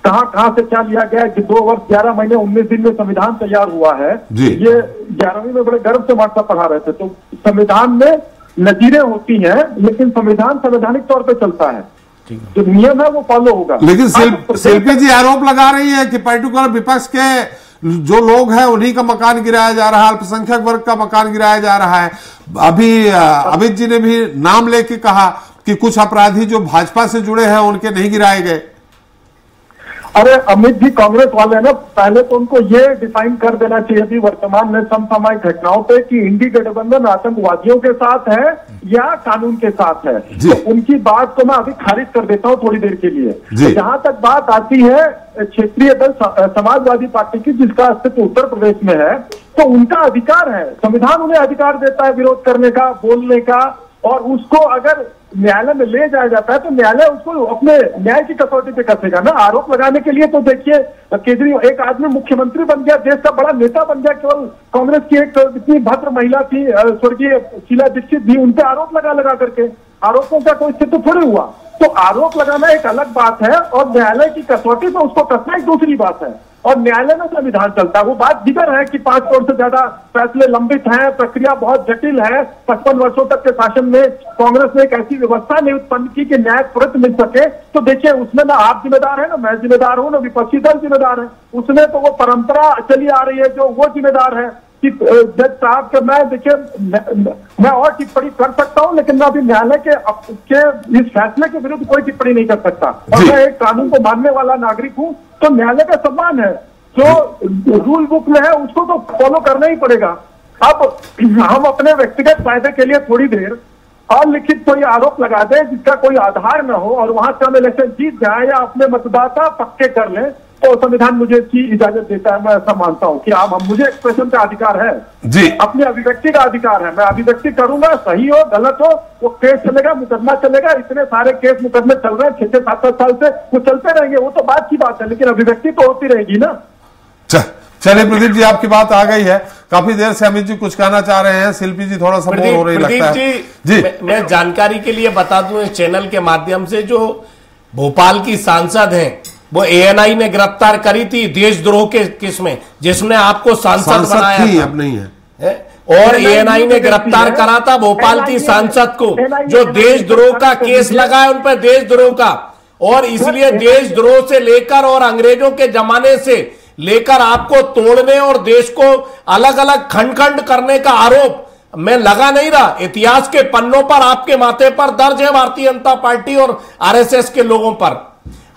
कहां से क्या लिया गया है कि 2 वर्ष 11 महीने 19 दिन में संविधान तैयार हुआ है जी। ये 11वीं में बड़े गर्व से मार्क्स पढ़ा रहे थे। तो संविधान में नजीरें होती हैं, लेकिन संविधान संवैधानिक तौर पे चलता है, जो नियम है वो फॉलो होगा। लेकिन शिल्पी जी आरोप लगा रही है कि पर्टिकुलर विपक्ष के जो लोग हैं उन्हीं का मकान गिराया जा रहा है, अल्पसंख्यक वर्ग का मकान गिराया जा रहा है। अभी अमित जी ने भी नाम लेके कहा कि कुछ अपराधी जो भाजपा से जुड़े हैं उनके नहीं गिराए गए। अरे अमित जी कांग्रेस वाले हैं ना, पहले तो उनको ये डिफाइन कर देना चाहिए थी वर्तमान में समसामयिक घटनाओं पे कि इंडी गठबंधन आतंकवादियों के साथ है या कानून के साथ है। तो उनकी बात को मैं अभी खारिज कर देता हूँ थोड़ी देर के लिए। तो जहां तक बात आती है क्षेत्रीय दल समाजवादी पार्टी की, जिसका अस्तित्व उत्तर प्रदेश में है, तो उनका अधिकार है, संविधान उन्हें अधिकार देता है विरोध करने का, बोलने का, और उसको अगर न्यायालय में ले जाया जाता है तो न्यायालय उसको अपने न्याय की कसौटी पे कसेगा ना। आरोप लगाने के लिए तो देखिए, केजरीवाल एक आदमी मुख्यमंत्री बन गया, देश का बड़ा नेता बन गया, केवल कांग्रेस की एक इतनी भद्र महिला थी स्वर्गीय शीला दीक्षित भी, उनपे आरोप लगा करके आरोपों का कोई सिद्ध थोड़ी हुआ। तो आरोप लगाना एक अलग बात है और न्यायालय की कसौटी पे उसको कसना एक दूसरी बात है। और न्यायालय में संविधान चलता है, वो बात जिधर है कि 5 करोड़ से ज्यादा फैसले लंबित हैं, प्रक्रिया बहुत जटिल है। 55 वर्षों तक के शासन में कांग्रेस ने एक ऐसी व्यवस्था नहीं उत्पन्न की कि न्याय तुरंत मिल सके। तो देखिए, उसमें ना आप जिम्मेदार है, ना मैं जिम्मेदार हूं, ना विपक्षी दल जिम्मेदार है। उसमें तो वो परंपरा चली आ रही है जो वो जिम्मेदार है कि जज साहब के, मैं देखिए मैं और टिप्पणी कर सकता हूं, लेकिन मैं अभी न्यायालय के इस फैसले के विरुद्ध कोई टिप्पणी नहीं कर सकता। और मैं एक कानून को मानने वाला नागरिक हूं, तो न्यायालय का सम्मान है, जो रूल बुक में है उसको तो फॉलो करना ही पड़ेगा। अब हम अपने व्यक्तिगत फायदे के लिए थोड़ी देर अलिखित कोई आरोप लगा दें जिसका कोई आधार न हो और वहां से हम इलेक्शन जीत जाए या अपने मतदाता पक्के कर लें, तो संविधान मुझे इसकी इजाजत देता है। मैं ऐसा मानता हूं कि आप मुझे एक्सप्रेशन का अधिकार है जी, अपनी अभिव्यक्ति का अधिकार है, मैं अभिव्यक्ति करूंगा, सही हो गलत हो वो केस चलेगा, मुकदमा चलेगा। इतने सारे केस मुकदमे चल रहे हैं 6-6, 7-7 साल से, वो चलते रहेंगे, वो तो बात की बात है, लेकिन अभिव्यक्ति तो होती रहेगी ना। चलिए प्रदीप जी, आपकी बात आ गई है। काफी देर से अमित जी कुछ कहना चाह रहे हैं, शिल्पी जी थोड़ा सा बोर हो रही लगता है जी। मैं जानकारी के लिए बता दूं इस चैनल के माध्यम से, जो भोपाल की सांसद हैं वो एएनआई ने गिरफ्तार करी थी देशद्रोह के केस में, जिसने आपको सांसद बनाया था। अब नहीं है और एएनआई ने गिरफ्तार करा था भोपाल की सांसद को, जो देशद्रोह का केस लगा है उन पर, देशद्रोह का। और इसलिए देशद्रोह से लेकर और अंग्रेजों के जमाने से लेकर आपको तोड़ने और देश को अलग अलग खंड खंड करने का आरोप मैं लगा नहीं रहा। इतिहास के पन्नों पर आपके माथे पर दर्ज है, भारतीय जनता पार्टी और आरएसएस के लोगों पर।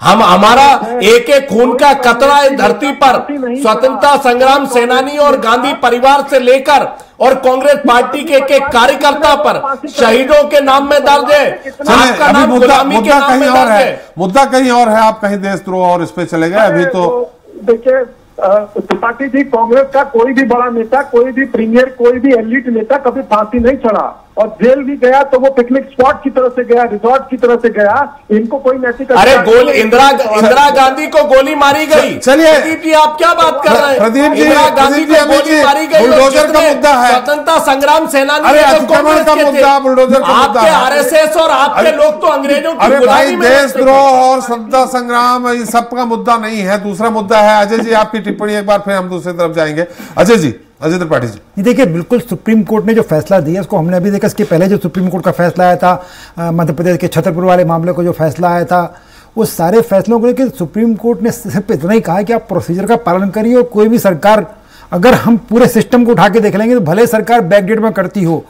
हमारा एक एक खून का कतरा इस धरती पर स्वतंत्रता संग्राम सेनानी और गांधी परिवार से लेकर और कांग्रेस पार्टी के एक कार्यकर्ता पर शहीदों के नाम में दर्ज है। आपका नाम गुलामी के नाम में दर्ज है। मुद्दा कहीं और है, आप कहीं देशद्रोह और इस पे चले गए। अभी तो देखिए त्रिपाठी जी, कांग्रेस का कोई भी बड़ा नेता, कोई भी प्रीमियर, कोई भी एलिट नेता कभी फांसी नहीं चढ़ा, और जेल भी गया तो वो पिकनिक स्पॉट की तरह से गया, रिजॉर्ट की तरह से गया। इनको कोई नैतिक अरे गोली इंदिरा गांधी को गोली मारी गई। चलिए प्रदीप जी, आप क्या बात कर रहे हैं? प्रदीप जी, इंदिरा गांधी को गोली मारी गई। बुलडोजर का मुद्दा है, स्वतंत्रता संग्राम सेनानी, अतिक्रमण का मुद्दा, बुलडोजर का मुद्दा, आपके आरएसएस और आपके लोग तो अंग्रेजों की गुलामी में देशद्रोह और स्वतंत्रता संग्राम ये सब का मुद्दा नहीं है, दूसरा मुद्दा है। अजय जी, आपकी टिप्पणी एक बार, फिर हम दूसरी तरफ जाएंगे। अजय जी, अजय त्रिपाठी जी। देखिए, बिल्कुल सुप्रीम कोर्ट ने जो फैसला दिया उसको हमने अभी देखा। इसके पहले जो सुप्रीम कोर्ट का फैसला आया था मध्य प्रदेश के छतरपुर वाले मामले को जो फैसला आया था, वो सारे फैसलों को लेकर सुप्रीम कोर्ट ने सिर्फ इतना ही कहा कि आप प्रोसीजर का पालन करिए। और कोई भी सरकार, अगर हम पूरे सिस्टम को उठा के देख लेंगे तो भले सरकार बैकडेट में करती हो,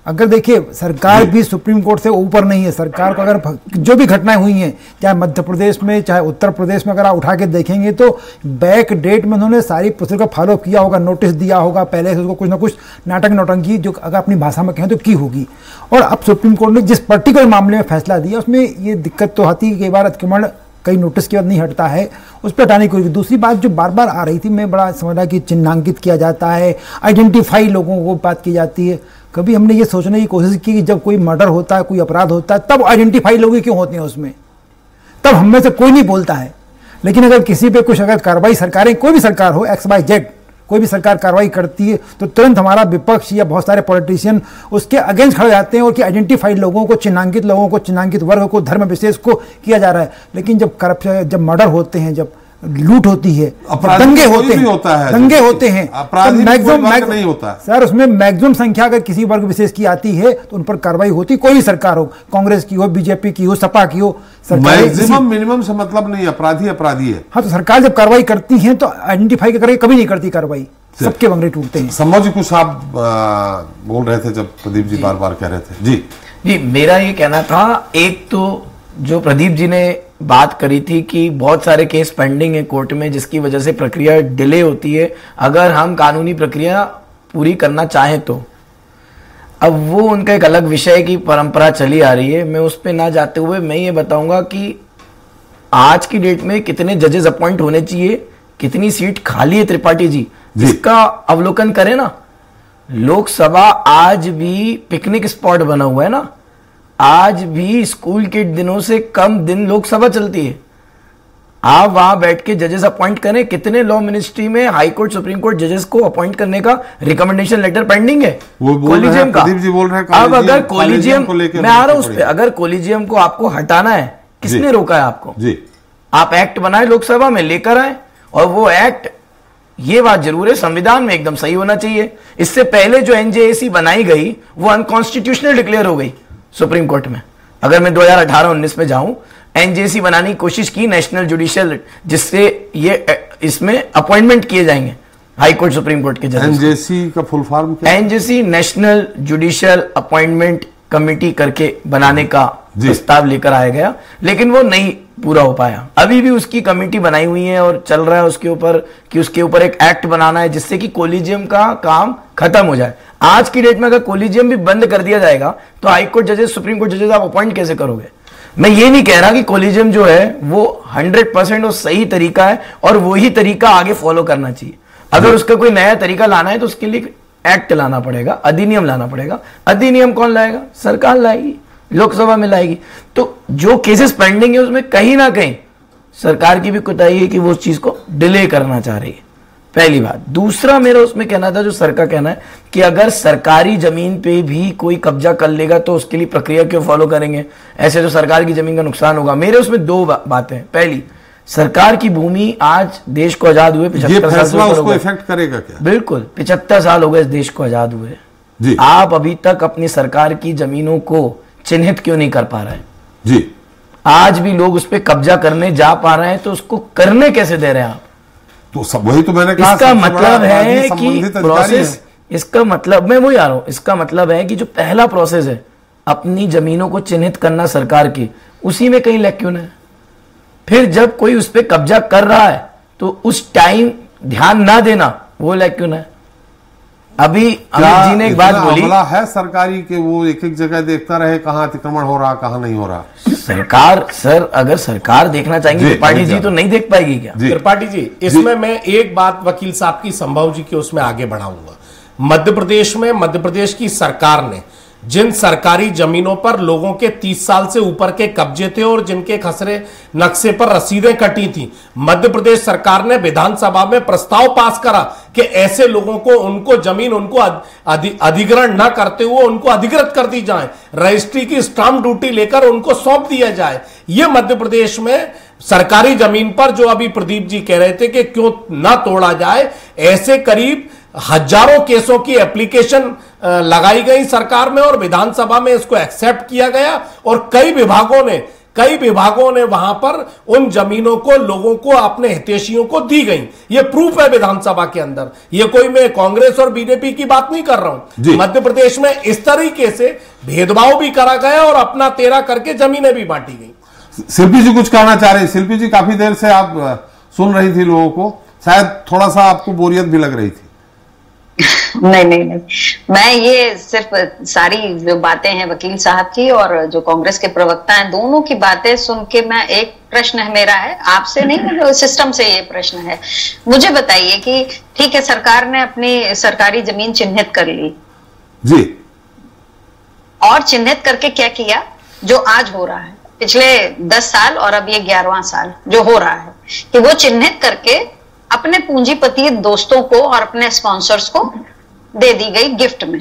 अगर देखिए सरकार भी सुप्रीम कोर्ट से ऊपर नहीं है। सरकार को अगर जो भी घटनाएं हुई हैं, चाहे मध्य प्रदेश में चाहे उत्तर प्रदेश में, अगर आप उठा के देखेंगे तो बैक डेट में उन्होंने सारी प्रोसीजर का फॉलो किया होगा, नोटिस दिया होगा, पहले से उसको कुछ ना कुछ नाटक नौटंकी जो अगर अपनी भाषा में कहें तो की होगी। और अब सुप्रीम कोर्ट ने जिस पर्टिकुलर मामले में फैसला दिया उसमें ये दिक्कत तो आती है कि कई बार अतिक्रमण कई नोटिस के बाद नहीं हटता है, उस पर हटाने की। दूसरी बात जो बार बार आ रही थी, मैं बड़ा समझ रहा कि चिन्हांकित किया जाता है, आइडेंटिफाई लोगों को बात की जाती है। कभी हमने ये सोचने की कोशिश की कि जब कोई मर्डर होता है, कोई अपराध होता है, तब आइडेंटिफाई लोग क्यों होते हैं उसमें, तब हम में से कोई नहीं बोलता है। लेकिन अगर किसी पे कुछ अगर कार्रवाई, सरकारें कोई भी सरकार हो, XYZ कोई भी सरकार कार्रवाई करती है तो तुरंत हमारा विपक्ष या बहुत सारे पॉलिटिशियन उसके अगेंस्ट खड़े जाते हैं और कि आइडेंटिफाइड लोगों को, चिन्हांकित वर्ग को, धर्म विशेष को किया जा रहा है। लेकिन जब करप्शन, जब मर्डर होते हैं, जब लूट होती है, दंगे होते हैं, मैक्सिमम नहीं होता है सर, उसमें मैक्सिमम संख्या अगर किसी वर्ग विशेष की आती है तो उन पर कार्रवाई होती, कोई भी सरकार हो, कांग्रेस की हो, बीजेपी की हो, सपा की हो। मैक्सिमम मिनिमम से मतलब नहीं, अपराधी अपराधी है। हाँ, तो सरकार जब कार्रवाई करती है तो आइडेंटिफाई करके कभी नहीं करती कार्रवाई, सबके बंगले टूटते हैं। संभव जी, कुछ आप बोल रहे थे जब प्रदीप जी बार बार कह रहे थे। जी, मेरा ये कहना था, एक तो जो प्रदीप जी ने बात करी थी कि बहुत सारे केस पेंडिंग है कोर्ट में, जिसकी वजह से प्रक्रिया डिले होती है अगर हम कानूनी प्रक्रिया पूरी करना चाहें तो। अब वो उनका एक अलग विषय की परंपरा चली आ रही है, मैं उस पर ना जाते हुए मैं ये बताऊंगा कि आज की डेट में कितने जजेस अपॉइंट होने चाहिए, कितनी सीट खाली है त्रिपाठी जी, इसका अवलोकन करें ना। लोकसभा आज भी पिकनिक स्पॉट बना हुआ है ना, आज भी स्कूल के दिनों से कम दिन लोकसभा चलती है। आप वहां बैठ के जजेस अपॉइंट करें, कितने लॉ मिनिस्ट्री में हाई कोर्ट, सुप्रीम कोर्ट जजेस को अपॉइंट करने का रिकमेंडेशन लेटर पेंडिंग है कोलिजियम का। अब अगर कोलिजियम, मैं आ रहा हूं उस पर, अगर कोलिजियम को आपको हटाना है, किसने रोका है आपको? आप एक्ट बनाए, लोकसभा में लेकर आए, और वो एक्ट, ये बात जरूर है, संविधान में एकदम सही होना चाहिए। इससे पहले जो NJAC बनाई गई वो अनकॉन्स्टिट्यूशनल डिक्लेयर हो गई सुप्रीम कोर्ट में। अगर मैं 2018-19 में जाऊं, NJAC बनाने की कोशिश की नेशनल जुडिशियल, जिससे ये इसमें अपॉइंटमेंट किए जाएंगे हाई कोर्ट, सुप्रीम कोर्ट के जजेस। NJAC का फुल फॉर्म क्या है? NJAC national judicial appointment committee करके बनाने का प्रस्ताव लेकर आया गया, लेकिन वो नहीं पूरा हो पाया। अभी भी उसकी कमेटी बनाई हुई है और चल रहा है उसके ऊपर कि उसके ऊपर एक एक्ट बनाना है जिससे कि कोलिजियम का काम खत्म हो जाए। आज की डेट में अगर कोलिजियम भी बंद कर दिया जाएगा तो हाई कोर्ट जजेस, सुप्रीम कोर्ट जजेस आप अपॉइंट कैसे करोगे? मैं ये नहीं कह रहा कि कोलिजियम जो है वो 100% वो सही तरीका है और वही तरीका आगे फॉलो करना चाहिए। अगर उसका कोई नया तरीका लाना है तो उसके लिए एक्ट लाना पड़ेगा, अधिनियम लाना पड़ेगा। अधिनियम कौन लाएगा? सरकार लाएगी, लोकसभा में लाएगी। तो जो केसेस पेंडिंग है उसमें कहीं ना कहीं सरकार की भी कुताही है कि वो उस चीज को डिले करना चाह रही है, पहली बात। दूसरा मेरा उसमें कहना था, जो सर का कहना है कि अगर सरकारी जमीन पे भी कोई कब्जा कर लेगा तो उसके लिए प्रक्रिया क्यों फॉलो करेंगे, ऐसे तो सरकार की जमीन का नुकसान होगा। मेरे उसमें दो बातें। पहली, सरकार की भूमि, आज देश को आजाद हुए 75 साल उसको इफेक्ट करेगा क्या? बिल्कुल, 75 साल हो गए इस देश को आजाद हुए जी। आप अभी तक अपनी सरकार की जमीनों को चिन्हित क्यों नहीं कर पा रहे हैं जी? आज भी लोग उस पर कब्जा करने जा पा रहे हैं तो उसको करने कैसे दे रहे हैं आप? तो सब वही तो मैंने कहा, इसका मतलब है कि प्रोसेस, इसका मतलब मैं वही आ रहा हूं, इसका मतलब है कि जो पहला प्रोसेस है अपनी जमीनों को चिन्हित करना सरकार की, उसी में कहीं लैक्यून है। फिर जब कोई उस पर कब्जा कर रहा है तो उस टाइम ध्यान ना देना, वो लैक्यून है। अभी अमित जी ने एक बात बोली, अमला है सरकारी के वो एक एक जगह देखता रहे कहां अतिक्रमण हो रहा कहां नहीं हो रहा। सरकार, सर अगर सरकार देखना चाहेंगी त्रिपाठी जी तो नहीं देख पाएगी क्या? त्रिपाठी जी, इसमें मैं एक बात वकील साहब की, संभव जी की, उसमें आगे बढ़ाऊंगा। मध्य प्रदेश में, मध्य प्रदेश की सरकार ने जिन सरकारी जमीनों पर लोगों के 30 साल से ऊपर के कब्जे थे और जिनके खसरे नक्शे पर रसीदें कटी थी, मध्य प्रदेश सरकार ने विधानसभा में प्रस्ताव पास करा कि ऐसे लोगों को, उनको जमीन, उनको अधिग्रहण न करते हुए उनको अधिकृत कर दी जाए, रजिस्ट्री की स्टाम्प ड्यूटी लेकर उनको सौंप दिया जाए। यह मध्य प्रदेश में सरकारी जमीन पर, जो अभी प्रदीप जी कह रहे थे कि क्यों ना तोड़ा जाए, ऐसे करीब हजारों केसों की एप्लीकेशन लगाई गई सरकार में और विधानसभा में इसको एक्सेप्ट किया गया और कई विभागों ने वहां पर उन जमीनों को लोगों को, अपने हितैषियों को दी गई। ये प्रूफ है विधानसभा के अंदर। ये कोई मैं कांग्रेस और बीजेपी की बात नहीं कर रहा हूं। मध्य प्रदेश में इस तरीके से भेदभाव भी करा गया और अपना तेरा करके जमीनें भी बांटी गई। शिल्पी जी कुछ कहना चाह रहे हैं? शिल्पी जी, काफी देर से आप सुन रही थी लोगों को, शायद थोड़ा सा आपको बोरियत भी लग रही थी। नहीं, मैं ये सिर्फ सारी जो बातें हैं वकील साहब की और जो कांग्रेस के प्रवक्ता हैं, दोनों की बातें सुन के मैं, एक प्रश्न है मेरा, है आपसे नहीं, सिस्टम से ये प्रश्न है। मुझे बताइए कि ठीक है, सरकार ने अपनी सरकारी जमीन चिन्हित कर ली जी, और चिन्हित करके क्या किया? जो आज हो रहा है, पिछले 10 साल और अब ये 11वां साल जो हो रहा है, कि वो चिन्हित करके अपने पूंजीपति दोस्तों को और अपने स्पॉन्सर्स को दे दी गई गिफ्ट में।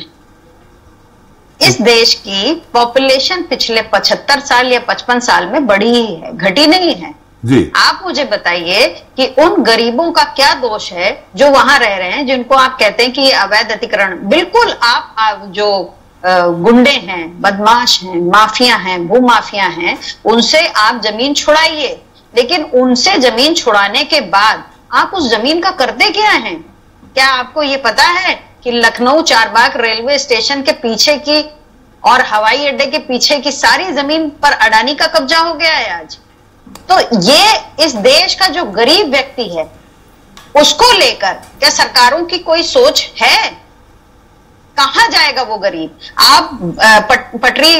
इस देश की पॉपुलेशन पिछले 75 साल या 55 साल में बढ़ी ही है, घटी नहीं है जी। आप मुझे बताइए कि उन गरीबों का क्या दोष है जो वहां रह रहे हैं, जिनको आप कहते हैं कि ये अवैध अतिक्रमण। बिल्कुल, आप जो गुंडे हैं, बदमाश हैं, माफिया हैं, भूमाफिया हैं, उनसे आप जमीन छुड़ाइए, लेकिन उनसे जमीन छुड़ाने के बाद आप उस जमीन का करते क्या हैं? क्या आपको ये पता है कि लखनऊ चारबाग रेलवे स्टेशन के पीछे की और हवाई अड्डे के पीछे की सारी जमीन पर अडानी का कब्जा हो गया है आज? तो ये इस देश का जो गरीब व्यक्ति है उसको लेकर क्या सरकारों की कोई सोच है? कहां जाएगा वो गरीब? आप पटरी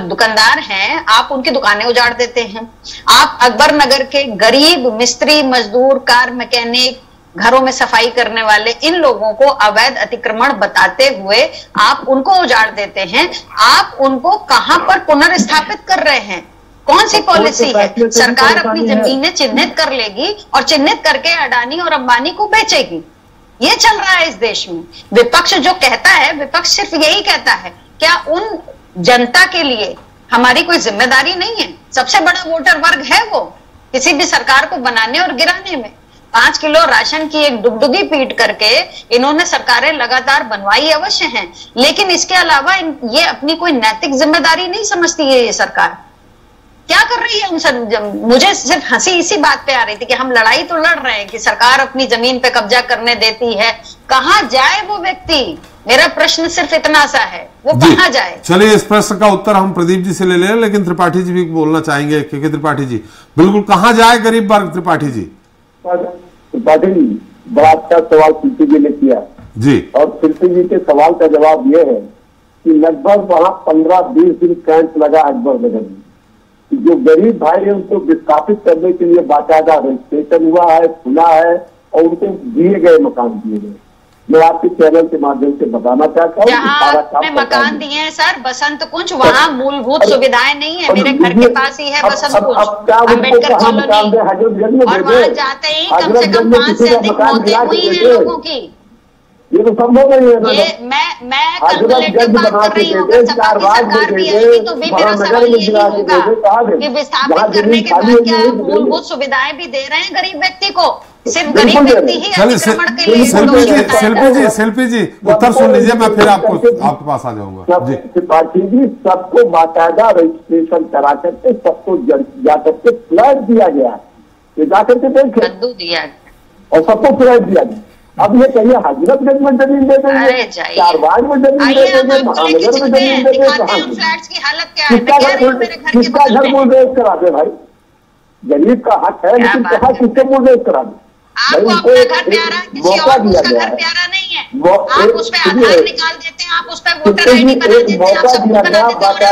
दुकानदार हैं, आप उनकी दुकानें उजाड़ देते हैं। आप अकबर नगर के गरीब मिस्त्री, मजदूर, कार मैकेनिक, घरों में सफाई करने वाले इन लोगों को अवैध अतिक्रमण बताते हुए आप उनको उजाड़ देते हैं। आप उनको कहां पर पुनर्स्थापित कर रहे हैं? कौन सी पॉलिसी है? सरकार अपनी जमीनें चिन्हित कर लेगी और चिन्हित करके अडानी और अंबानी को बेचेगी। ये चल रहा है इस देश में। विपक्ष जो कहता है, विपक्ष सिर्फ यही कहता है, क्या उन जनता के लिए हमारी कोई जिम्मेदारी नहीं है? सबसे बड़ा वोटर वर्ग है वो, किसी भी सरकार को बनाने और गिराने में। 5 किलो राशन की एक डुगडुगी पीट करके इन्होंने सरकारें लगातार बनवाई अवश्य हैं, लेकिन इसके अलावा ये अपनी कोई नैतिक जिम्मेदारी नहीं समझती है। ये सरकार क्या कर रही है उनसे? मुझे सिर्फ हंसी इसी बात पे आ रही थी कि हम लड़ाई तो लड़ रहे हैं कि सरकार अपनी जमीन पे कब्जा करने देती है, कहाँ जाए वो व्यक्ति? मेरा प्रश्न सिर्फ इतना सा है, वो कहाँ जाए? चलिए, इस प्रश्न का उत्तर हम प्रदीप जी से ले लें, लेकिन त्रिपाठी जी भी बोलना चाहेंगे। क्योंकि त्रिपाठी जी, बिल्कुल कहाँ जाए गरीब वर्ग? त्रिपाठी जी। त्रिपाठी जी, बड़ा अच्छा सवाल शिल्पी जी ने किया जी, और शिल्पी जी के सवाल का जवाब ये है कि लगभग वहाँ 15-20 दिन कैंप लगा अकबर नगर में। जो गरीब भाई है उनको विस्थापित करने के लिए बाकायदा रजिस्ट्रेशन हुआ है, खुला है, और उनको दिए गए मकान दिए गए। मैं आपके चैनल के माध्यम से बताना चाहता हूँ, जहाँ आपने मकान दिए हैं सर, बसंत कुंज, वहाँ मूलभूत सुविधाएं नहीं है। मेरे घर के पास ही है बसंत कुंज, अम्बेडकर कॉलोनी, और वहाँ जाते ही कम से कम 5 से अधिक मौतें हुई हैं लोगों की। ये तो संभव नहीं है। ये मैं कैलकुलेटिव बात कर रही हूँ। अगर सपा की सरकार भी आएगी तो भी मेरा सवाल यही होगा कि विस्थापित करने के बाद क्या मूलभूत सुविधाएं भी दे रहे हैं गरीब व्यक्ति को? सिर्फ गरीब व्यक्ति ही अतिक्रमण के लिए शिल्पी जी उत्तर सुन लीजिए, मैं फिर आपके पास आ जाऊंगा। त्रिपाठी जी, सबको बाकायदा रजिस्ट्रेशन करा करके सबको जाकर के फ्लैट दिया गया है, जाकर के कद्दू दिया और सबको फ्लैट दिया गया। अब ये कहिए हजरतगंज में जमीन दे देंगे, चारबाग में जमीन दे देंगे, महानगर में जमीन दे देंगे, किसका घर मुलदेश करा दे भाई? गरीब का हक है, लेकिन कहा किसके मुलदेश करा दे? आपको अपना घर प्यारा, किसी और उसका घर प्यारा नहीं है। आप उस पर आधार निकाल देते हैं, आप उस पर वोटर आईडी बना देते हैं, आप सब बना देते हैं,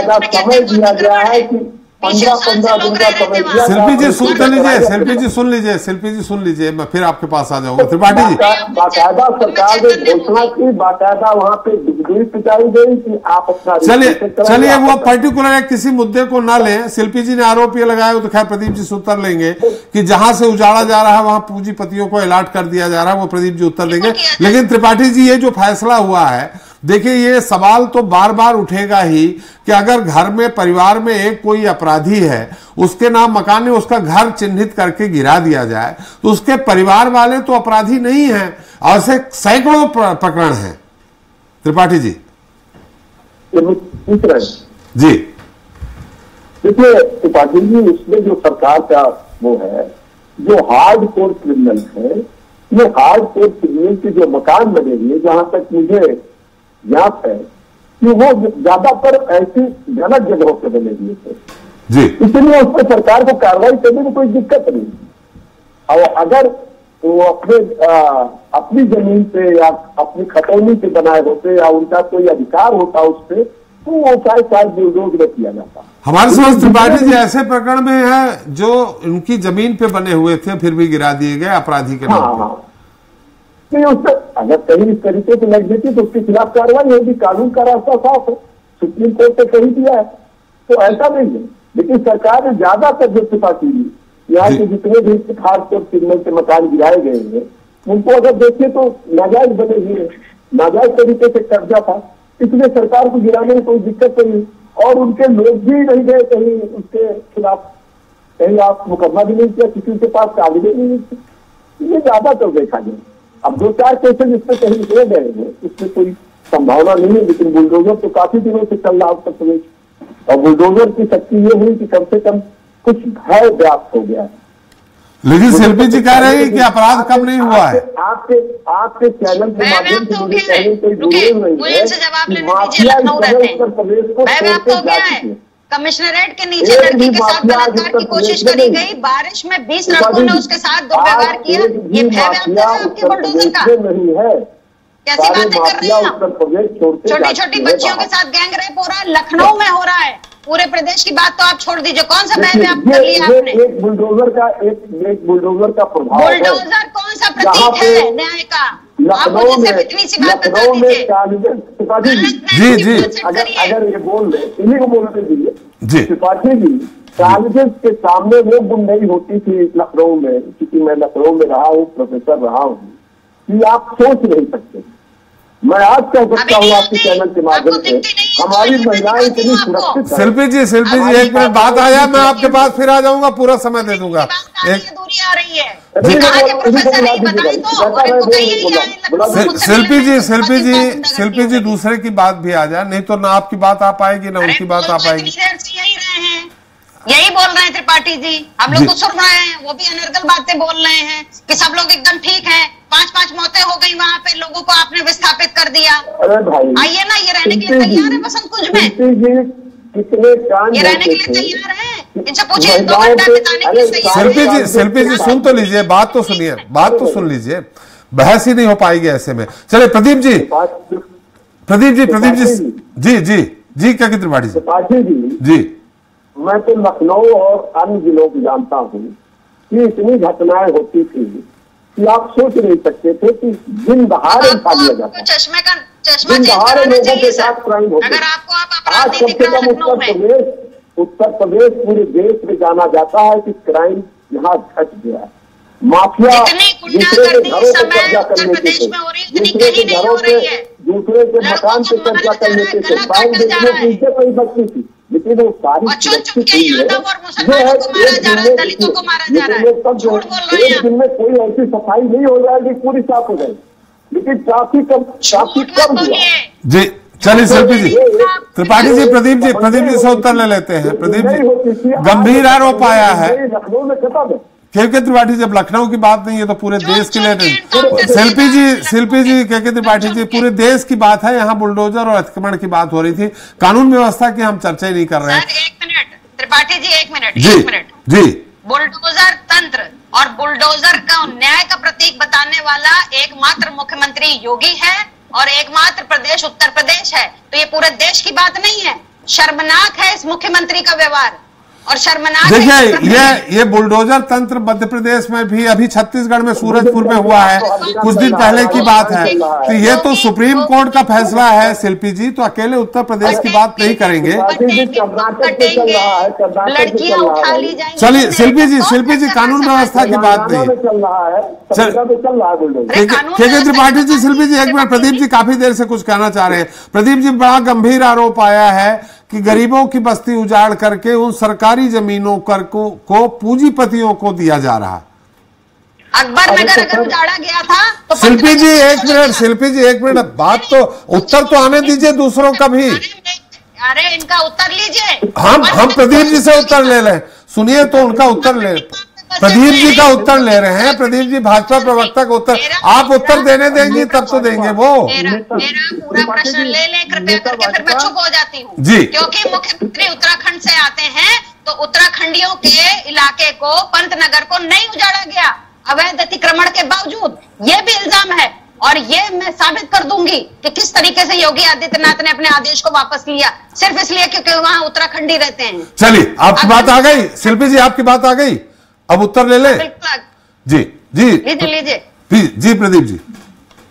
और समय दिया गया है कि 15-15 दिन का समय दिया। शिल्पी जी सुन लीजिए, शिल्पी जी सुन लीजिए, शिल्पी जी सुन लीजिए, मैं फिर आपके पास आ जाऊंगा। त्रिपाठी जी, बाकायदा सरकार ने घोषणा की, बाकायदा वहाँ पे बिजली पिटाई गई कि आप अपना। चलिए वो पर्टिकुलर किसी मुद्दे को ना लें। शिल्पी जी ने आरोप ये लगाया, तो खैर प्रदीप जी से उत्तर लेंगे कि जहां से उजाड़ा जा रहा है वहां पूंजीपतियों को अलॉट कर दिया जा रहा है, वो प्रदीप जी उत्तर देंगे। लेकिन त्रिपाठी जी, ये जो फैसला हुआ है, देखिए ये सवाल तो बार बार उठेगा ही कि अगर घर में, परिवार में एक कोई अपराधी है, उसके नाम मकान है, उसका घर चिन्हित करके गिरा दिया जाए, तो उसके परिवार वाले तो अपराधी नहीं हैं। ऐसे सैकड़ों प्रकरण हैं। त्रिपाठी जी जी, देखिए त्रिपाठी जी, इसमें जो सरकार का वो है, जो हार्ड कोर क्रिमिनल है, ये हार्ड कोर क्रिमिनल के जो मकान बने हुए, जहां तक मुझे ज्ञात है कि वो ज्यादातर ऐसी गलत जगहों पे बने हुए थे जी, इसलिए उस पर सरकार को कार्रवाई करने में कोई दिक्कत नहीं। और अगर वो अपनी जमीन पे या अपनी खतौनी से बनाए होते या उनका कोई अधिकार होता उस पर, तो वो शायद विरोध न किया जाता। हमारे समझ त्रिपाठी जी ऐसे प्रकरण में है जो उनकी जमीन पे बने हुए थे, फिर भी गिरा दिए गए अपराधी के नाम पे। नहीं, उससे अगर कहीं इस तरीके से लग देती तो उसके खिलाफ कार्रवाई होगी। कानून का रास्ता साफ है, सुप्रीम कोर्ट ने कही दिया है, तो ऐसा नहीं है। लेकिन सरकार ने ज्यादातर जो त्रिपाठी जी, यहाँ के जितने भी खासतौर क्रिमिनल के मकान गिराए गए हैं, उनको अगर देखिए तो नाजायज बने हुए, नाजायज तरीके से कब्जा था, इसलिए सरकार को गिराने में कोई दिक्कत नहीं। और उनके लोग भी नहीं गए कहीं उसके खिलाफ, कहीं आप मुकदमा भी नहीं किया, किसी के पास कागजें नहीं थी। ये ज्यादातर देखा गया। अब 2-4 केसेज इसमें कहीं हो गए हैं, इसमें कोई संभावना नहीं है। लेकिन बुलडोजर तो काफी दिनों से चल रहा उत्तर प्रदेश, और बुलडोजर की शक्ति ये हुई कि कम से कम कुछ भय व्याप्त हो गया है। लेकिन शिल्पी जी कह रहे हैं कि अपराध कम नहीं हुआ है। आपके चैनल के माध्यम से मुझे कहने कोई गुरेज नहीं है कि माफिया उत्तर प्रदेश को छोड़कर जा चुके हैं। कमिश्नरेट के नीचे लड़की के साथ बलात्कार की कोशिश करी गई, बारिश में 20 लड़कों ने उसके साथ दुर्व्यवहार किया। ये भय व्याप्त है आपके बुलडोजर का? नहीं है, कैसी बातें कर रही हैं आप? छोटी छोटी बच्चियों के साथ गैंग रेप हो रहा है, लखनऊ में हो रहा है। पूरे प्रदेश की बात तो आप छोड़ दीजिए, कौन सा भय व्याप्त कर लिया आपने? एक बुलडोजर का प्रभाव, बुलडोजर कौन सा प्रतीक है न्याय का? आप मुझे सिर्फ इतनी सी बात बता दीजिए। जी अगर ये बोल रहे, इन्हीं को बोलने दीजिए जी। त्रिपाठी जी, कॉलेजेस के सामने वो गुंडई होती थी लखनऊ में, क्योंकि मैं लखनऊ में रहा हूँ, प्रोफेसर रहा हूँ, कि आप सोच नहीं सकते। मैं आज कह सकता हूँ आपके चैनल के माध्यम से, हमारी महिलाएं इतनी सुरक्षित। शिल्पी जी एक मिनट बात आया, मैं आपके पास फिर आ जाऊंगा, पूरा समय दे दूंगा। दूरी आ रही है। शिल्पी जी दूसरे की बात भी आ जाए, नहीं तो ना आपकी बात आ पाएगी ना उनकी बात आ पाएगी। यही बोल रहे हैं त्रिपाठी जी, हम लोग तो सुन रहे हैं, वो भी अनर्गल बातें बोल रहे हैं कि सब लोग एकदम ठीक हैं। 5-5 मौतें हो गई वहां पे, लोगों को कर दिया। अरे भाई आइए ना, ये रहने के लिए तैयार है बसंत कुंज में, कितने कांड ये रहने के लिए तैयार है, इनसे पूछिए 2 घंटा बिताने के लिए तैयार है। शिल्पी जी सुन तो लीजिए, बात तो सुनिए, बात तो सुन लीजिए, बहस ही नहीं हो पाएगी ऐसे में। चलिए प्रदीप जी जी क्या त्रिपाठी जी, मैं तो लखनऊ और अन्य जिलों को जानता हूँ कि इतनी घटनाएं होती थी कि आप सोच नहीं सकते थे कि दिन दहाड़े उठा लिया जाता, चश्मा चेंज दहाड़े कराना लोगों चाहिए के सर। साथ क्राइम होते। अगर आपको आप आज अपराध नहीं कम दिख से रहा कम लखनऊ में, उत्तर प्रदेश पूरे देश में जाना जाता है कि क्राइम यहाँ घट गया है। माफिया जितनी गुंडागर्दी इस समय उत्तर प्रदेश में हो रही है उतनी कहीं नहीं हो रही है। दूसरे के मकान पे कब्जा करने के बैंक देखने की इज्जत नहीं बचती थी, लेकिन वो सारी चुन के यादव और मुसलमानों को मारा जा रहा है, दलितों को मारा जा रहा है। झूठ बोल रहे हैं। एक दिन में कोई ऐसी सफाई नहीं हो जाएगी, पूरी साफ हो जाएगी, लेकिन काफी कम हुआ। जी चलिए शिल्पी जी, त्रिपाठी जी, प्रदीप जी से उत्तर ले लेते हैं। प्रदीप जी, गंभीर आरोप आया है लखनऊ में खत्म है, के त्रिपाठी, जब लखनऊ की बात नहीं है तो पूरे देश के लिए नहीं। शिल्पी जी के त्रिपाठी जी, पूरे देश की बात है, यहाँ बुलडोजर और अतिक्रमण की बात हो रही थी, कानून व्यवस्था की हम चर्चा ही नहीं कर रहे हैं। एक मिनट त्रिपाठी जी, एक मिनट जी, बुलडोजर तंत्र और बुलडोजर का न्याय का प्रतीक बताने वाला एकमात्र मुख्यमंत्री योगी है और एकमात्र प्रदेश उत्तर प्रदेश है, तो ये पूरे देश की बात नहीं है। शर्मनाक है इस मुख्यमंत्री का व्यवहार और शर्मनाक। देखिए ये बुलडोजर तंत्र मध्य प्रदेश में भी, अभी छत्तीसगढ़ में सूरजपुर में हुआ है, कुछ दिन पहले की बात है, तो ये तो सुप्रीम कोर्ट का फैसला है शिल्पी जी, तो अकेले उत्तर प्रदेश की बात नहीं करेंगे। लड़कियां उठा ली जाएंगी। चलिए शिल्पी जी कानून व्यवस्था की बात नहीं, के त्रिपाठी जी, शिल्पी जी एक मिनट, प्रदीप जी काफी देर से कुछ कहना चाह रहे हैं। प्रदीप जी, बड़ा गंभीर आरोप आया है कि गरीबों की बस्ती उजाड़ करके उन सरकारी जमीनों को पूंजीपतियों को दिया जा रहा है। अकबर नगर अगर उजाड़ा गया था तो शिल्पी जी एक मिनट, बात तो उत्तर तो आने दीजिए दूसरों का भी। अरे इनका उत्तर लीजिए, हम प्रदीप जी से उत्तर ले रहे हैं, सुनिए तो उनका उत्तर ले, प्रदीप जी का उत्तर ले रहे हैं। प्रदीप जी भाजपा प्रवक्ता का उत्तर, आप उत्तर देने देंगी तब तो देंगे वो। मेरा पूरा प्रश्न ले करके फिर मैं चुप हो जाती हूँ जी, क्योंकि मुख्यमंत्री उत्तराखंड से आते हैं, तो उत्तराखंडियों के इलाके को, पंतनगर को नहीं उजाड़ा गया अवैध अतिक्रमण के बावजूद। ये भी इल्जाम है और ये मैं साबित कर दूंगी कि किस तरीके से योगी आदित्यनाथ ने अपने आदेश को वापस लिया, सिर्फ इसलिए क्योंकि वहां उत्तराखंडी रहते हैं। चलिए आपकी बात आ गई शिल्पी जी, आपकी बात आ गई, अब उत्तर ले ले। जी लीजिए जी प्रदीप जी।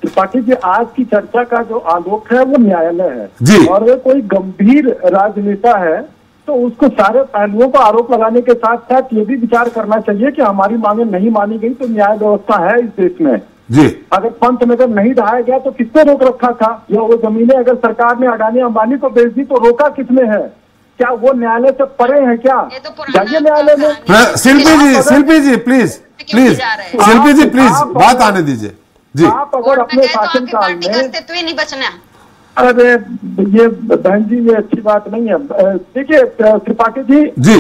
त्रिपाठी जी, आज की चर्चा का जो आलोक है वो न्यायालय है जी, और वो कोई गंभीर राजनेता है, तो उसको सारे पहलुओं पर आरोप लगाने के साथ साथ ये भी विचार करना चाहिए कि हमारी मांगे नहीं मानी गई तो न्याय व्यवस्था है इस देश में जी। अगर पंतनगर नहीं ढहाया गया तो किसने रोक रखा था, या वो जमीनें अगर सरकार ने अडानी अंबानी को बेच दी तो रोका किसने है? क्या वो न्यायालय से परे है क्या? जाइए न्यायालय में। शिल्पी जी प्लीज, शिल्पी जी प्लीज बात आने दीजिए जी। आप अगर अपने शासनकाल में अस्तित्व ही नहीं बचना। अरे ये बहन जी, ये अच्छी बात नहीं है। देखिए त्रिपाठी जी,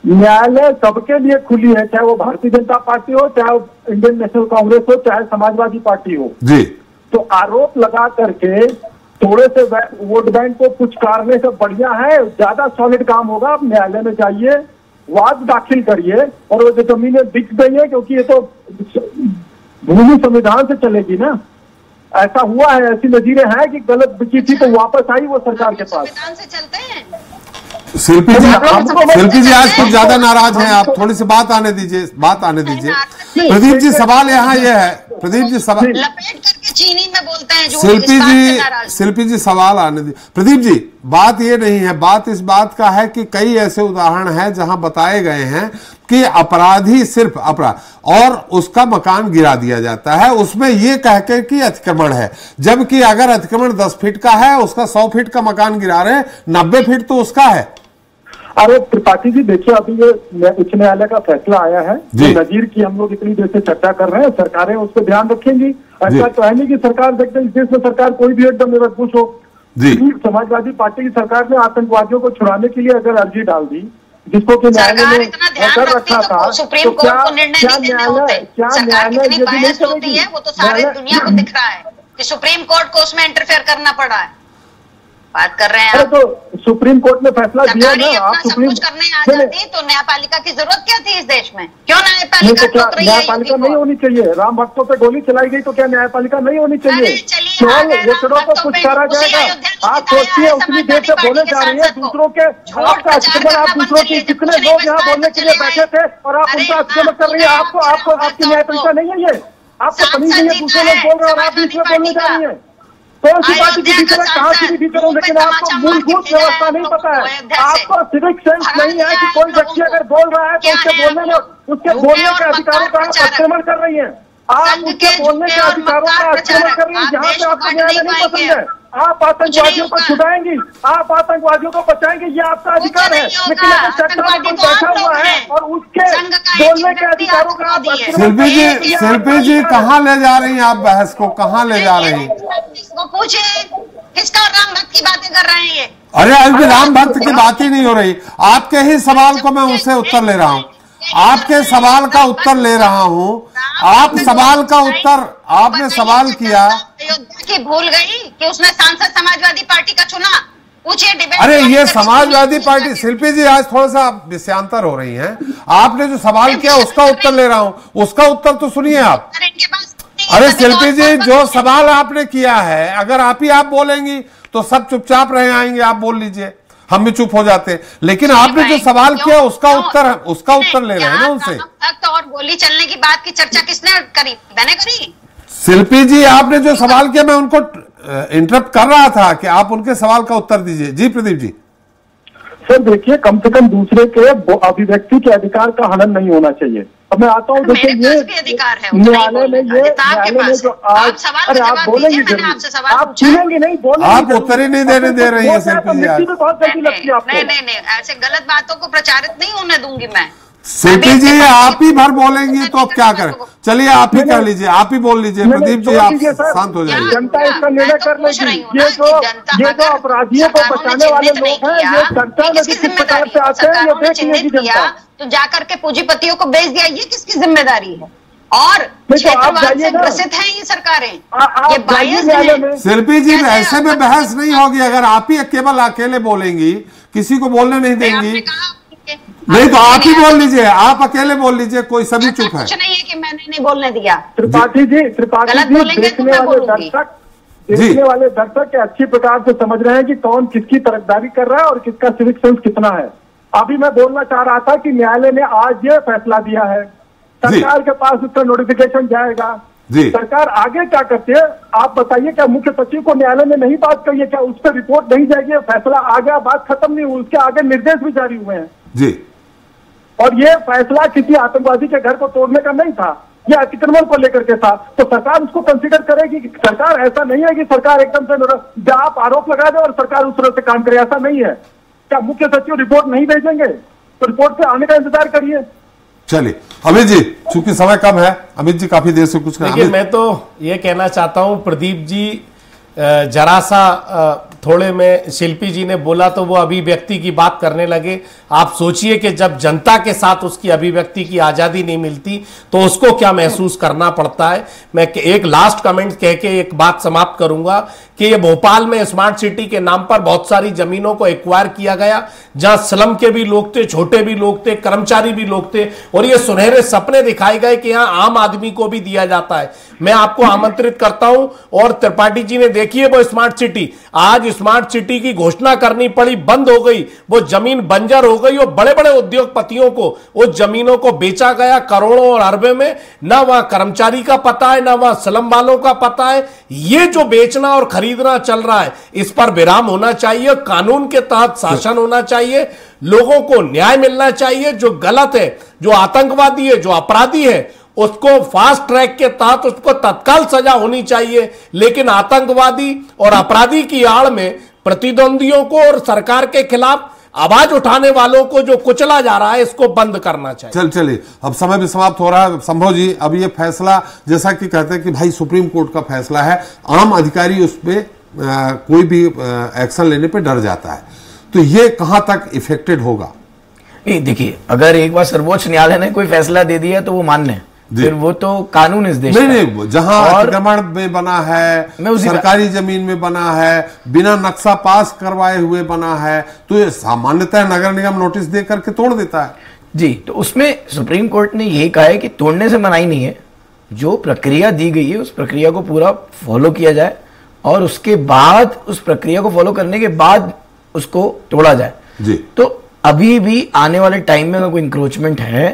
न्यायालय सबके लिए खुली है, चाहे वो भारतीय जनता पार्टी हो, चाहे वो इंडियन नेशनल कांग्रेस हो, चाहे समाजवादी पार्टी हो जी। तो आरोप लगा करके थोड़े से वोट बैंक को पुचकारने से बढ़िया है, ज्यादा सॉलिड काम होगा। आप न्यायालय में जाइए, वाद दाखिल करिए और वो जो जमीनें बिक गई है, क्योंकि ये तो भूमि संविधान से चलेगी ना, ऐसा हुआ है, ऐसी नजीरें हैं कि गलत बिकी थी तो वापस आई वो सरकार के पास। संविधान से चलते हैं। शिल्पी जी आज कुछ ज्यादा नाराज हैं आप, थोड़ी सी बात आने दीजिए, बात आने दीजिए। प्रदीप जी सवाल यहाँ ये है, प्रदीप जी सवाल लपेट करके चीनी में बोलते हैं शिल्पी जी सवाल आने दीजिए। प्रदीप जी बात ये नहीं है, बात इस बात का है कि कई ऐसे उदाहरण हैं जहां बताए गए हैं कि अपराधी सिर्फ अपराध और उसका मकान गिरा दिया जाता है, उसमें ये कहकर कि अतिक्रमण है, जबकि अगर अतिक्रमण 10 फीट का है, उसका 100 फीट का मकान गिरा रहे, 90 फीट तो उसका है। अरे त्रिपाठी जी देखिए, अभी ये उच्च न्यायालय का फैसला आया है, नजीर की हम लोग इतनी देर से चर्चा कर रहे हैं, सरकारें उस पर ध्यान रखेंगी। ऐसा तो है नहीं कि सरकार देखते हैं इस देश में सरकार कोई भी एकदम निरंकुश हो। समाजवादी पार्टी की सरकार ने आतंकवादियों को छुड़ाने के लिए अगर अर्जी डाल दी, जिसको कि न्यायालय ने कर रखा था, तो क्या न्यायालय ये भी नहीं करेगी? वो तो सारी दुनिया को दिख रहा है कि सुप्रीम कोर्ट को उसमें इंटरफेयर करना पड़ा है? बात कर रहे हैं अरे आप। तो सुप्रीम कोर्ट ने फैसला दिया ना, आप सब सुप्रीम कुछ करने आ जाती तो न्यायपालिका की जरूरत क्या थी इस देश में? क्यों नहीं न्यायपालिका तो क्या ठोक रही है न्यायपालिका यूपी नहीं को? होनी चाहिए? राम भक्तों पे गोली चलाई गई तो क्या न्यायपालिका नहीं होनी चाहिए? अरे चलिए, आ गए केवल वोटरों को राम कुछ भक्तों करा पे, उसी जाएगा? अयोध्या में आप जिताया सोचिए है उतनी देर से समाजवादी बोले पार्टी जा के रही है सांसद को। दूसरों के झूठ आपका प्रचार आक्रमण, करना आप बंद दूसरों करिए, की जब कितने कुछ नहीं लोग यहाँ बचता है बोलने तो के लिए चले बैठे थे और आप अरे उनका आक्रमण कर रही है। आपको आपकी न्यायपालिका नहीं है ये? आपको पनी नहीं है? दूसरे लोग बोल रहे हैं और आप बीच में बोलने जा रही है। कौन सी पार्टी के भीतर है, कहाँ की भीतर हूँ, लेकिन आपको मूलभूत व्यवस्था नहीं पता है। आपको सिविक सेंस नहीं है कि कोई व्यक्ति अगर बोल रहा है तो उसके बोलने में, उसके बोलने के अधिकारों का आप आक्रमण कर रही है। आप उसके बोलने के अधिकारों का आक्रमण कर रही है जहाँ पे आपको न्यायालय नहीं पसंद है। आप आतंकवादियों को छुड़ाएंगी, आप आतंकवादियों को बचाएंगे, ये आपका अधिकार है। लेकिन अगर चर्चा में कोई बैठा हुआ है और उसके बोलने के अधिकारों का आप शिल्पी जी कहाँ ले जा रही हैं आप बहस को, कहाँ ले जा रही हैं? पूछे किसका राम भक्त की बातें कर रहे हैं ये? अरे अभी राम भक्त की बात ही नहीं हो रही। आपके ही सवाल को मैं उनसे उत्तर ले रहा हूँ, आपके सवाल का उत्तर ले रहा हूँ। आप सवाल का उत्तर, आपने सवाल किया। अयोध्या की भूल गई कि उसने सांसद समाजवादी पार्टी का चुना? पूछिए डिबेट। अरे ये समाजवादी पार्टी, शिल्पी जी आज थोड़ा सा विषयांतर हो रही हैं। आपने जो सवाल किया उसका उत्तर ले रहा हूँ, उसका उत्तर तो सुनिए आप। अरे शिल्पी जी जो सवाल आपने किया है, अगर आप बोलेंगी तो सब चुपचाप रहे आएंगे, आप बोल लीजिए, हम भी चुप हो जाते। लेकिन आपने जो सवाल किया उसका उत्तर ले रहे हैं ना उनसे। और गोली चलने की बात की चर्चा किसने करी? मैंने करी। शिल्पी जी आपने जो सवाल किया मैं उनको इंटरप्ट कर रहा था कि आप उनके सवाल का उत्तर दीजिए। जी प्रदीप जी। सर देखिए, कम से कम दूसरे के अभिव्यक्ति के अधिकार का हनन नहीं होना चाहिए। अब मैं आता हूँ, देखिए ये न्यायालय में जो आज, अरे आप बोलेंगे, आप सुनेंगे नहीं, बोलेंगे, आप उत्तर ही नहीं देने दे रही है शिल्पी जी। मिट्टी में बहुत गलती लगती है आपको। नहीं, ऐसे गलत बातों को प्रचारित नहीं होने दूंगी मैं। शिल्पी जी आप ही भर बोलेंगी तो अब क्या करें? चलिए आप ही कह लीजिए, आप ही बोल लीजिए। प्रदीप जी आप शांत हो जाइए। जनता इसका निर्णय कर लेगी। ये जो अपराधियों को बचाने वाले लोग हैं, ये चर्चा में किस प्रकार से आते हैं ये देख लेगी जनता। तो जाकर के पूंजीपतियों को बेच दिया, ये किसकी जिम्मेदारी है? और क्षेत्रवाद से ग्रसित है ये सरकारें, ये बायस है। शिल्पी जी ऐसे में बहस नहीं होगी अगर आप ही केवल अकेले बोलेंगी, किसी को बोलने नहीं देंगी। नहीं तो आप ही बोल लीजिए, आप अकेले बोल लीजिए, कोई सभी चुप है। कुछ नहीं है कि मैंने नहीं बोलने दिया। त्रिपाठी जी देखने वाले दर्शक अच्छी प्रकार से समझ रहे हैं कि कौन किसकी तरफदारी कर रहा है और किसका सिविक सेंस कितना है। अभी मैं बोलना चाह रहा था कि न्यायालय ने आज ये फैसला दिया है, सरकार के पास उसका नोटिफिकेशन जाएगा। सरकार आगे क्या करती है आप बताइए? क्या मुख्य सचिव को न्यायालय ने नहीं बात कही है? क्या उस पर रिपोर्ट नहीं जाएगी? फैसला आ गया, बात खत्म नहीं हुई, उसके आगे निर्देश भी जारी हुए हैं जी। और ये फैसला किसी आतंकवादी के घर को तोड़ने का नहीं था, ये अतिक्रमण को लेकर के था। तो सरकार उसको कंसीडर करेगी। सरकार ऐसा नहीं है कि सरकार एकदम से आप आरोप लगा दे और सरकार उस तरह से काम करे, ऐसा नहीं है। क्या मुख्य सचिव रिपोर्ट नहीं भेजेंगे? तो रिपोर्ट पे आने का इंतजार करिए। चलिए अमित जी, चूंकि समय कम है, अमित जी काफी देर से कुछ देखिए मैं तो ये कहना चाहता हूं, प्रदीप जी जरा सा थोड़े में शिल्पी जी ने बोला तो वो अभिव्यक्ति की बात करने लगे। आप सोचिए कि जब जनता के साथ उसकी अभिव्यक्ति की आज़ादी नहीं मिलती तो उसको क्या महसूस करना पड़ता है। मैं एक लास्ट कमेंट कह के एक बात समाप्त करूंगा कि ये भोपाल में स्मार्ट सिटी के नाम पर बहुत सारी जमीनों को एक्वायर किया गया, जहां स्लम के भी लोग थे, छोटे भी लोग थे, कर्मचारी भी लोग थे, और ये सुनहरे सपने दिखाए गए कि यहां आम आदमी को भी दिया जाता है। मैं आपको आमंत्रित करता हूं, और त्रिपाठी जी ने देखिए वो स्मार्ट सिटी, आज स्मार्ट सिटी की घोषणा करनी पड़ी, बंद हो गई, वो जमीन बंजर हो गई, और बड़े बड़े उद्योगपतियों को उस जमीनों को बेचा गया करोड़ों और अरबों में। ना वहां कर्मचारी का पता है, ना वहां स्लम वालों का पता है। ये जो बेचना और खरीदना चल रहा है, इस पर विराम होना चाहिए, कानून के तहत शासन होना चाहिए, लोगों को न्याय मिलना चाहिए। जो गलत है, जो आतंकवादी है, जो अपराधी है, उसको फास्ट ट्रैक के तहत उसको तत्काल सजा होनी चाहिए। लेकिन आतंकवादी और अपराधी की आड़ में प्रतिद्वंदियों को और सरकार के खिलाफ आवाज उठाने वालों को जो कुचला जा रहा है, इसको बंद करना चाहिए। चलिए अब समय भी समाप्त हो रहा है। संभव जी, अब ये फैसला जैसा कि कहते हैं कि भाई सुप्रीम कोर्ट का फैसला है, आम अधिकारी उस पर कोई भी एक्शन लेने पे डर जाता है, तो ये कहां तक इफेक्टेड होगा? नहीं देखिए, अगर एक बार सर्वोच्च न्यायालय ने कोई फैसला दे दिया तो वो मान्य है, फिर वो तो कानून इस देश नहीं, जहां अतिक्रमण में बना है, सरकारी जमीन में बना है, बिना नक्शा पास करवाए हुए बना है, तो ये सामान्यतः नगर निगम नोटिस दे करके तोड़ देता है जी। तो उसमें सुप्रीम कोर्ट ने यही कहा है कि तोड़ने से मनाही नहीं है, जो प्रक्रिया दी गई है उस प्रक्रिया को पूरा फॉलो किया जाए और उसके बाद उस प्रक्रिया को फॉलो करने के बाद उसको तोड़ा जाए जी। तो अभी भी आने वाले टाइम में अगर कोई इंक्रोचमेंट है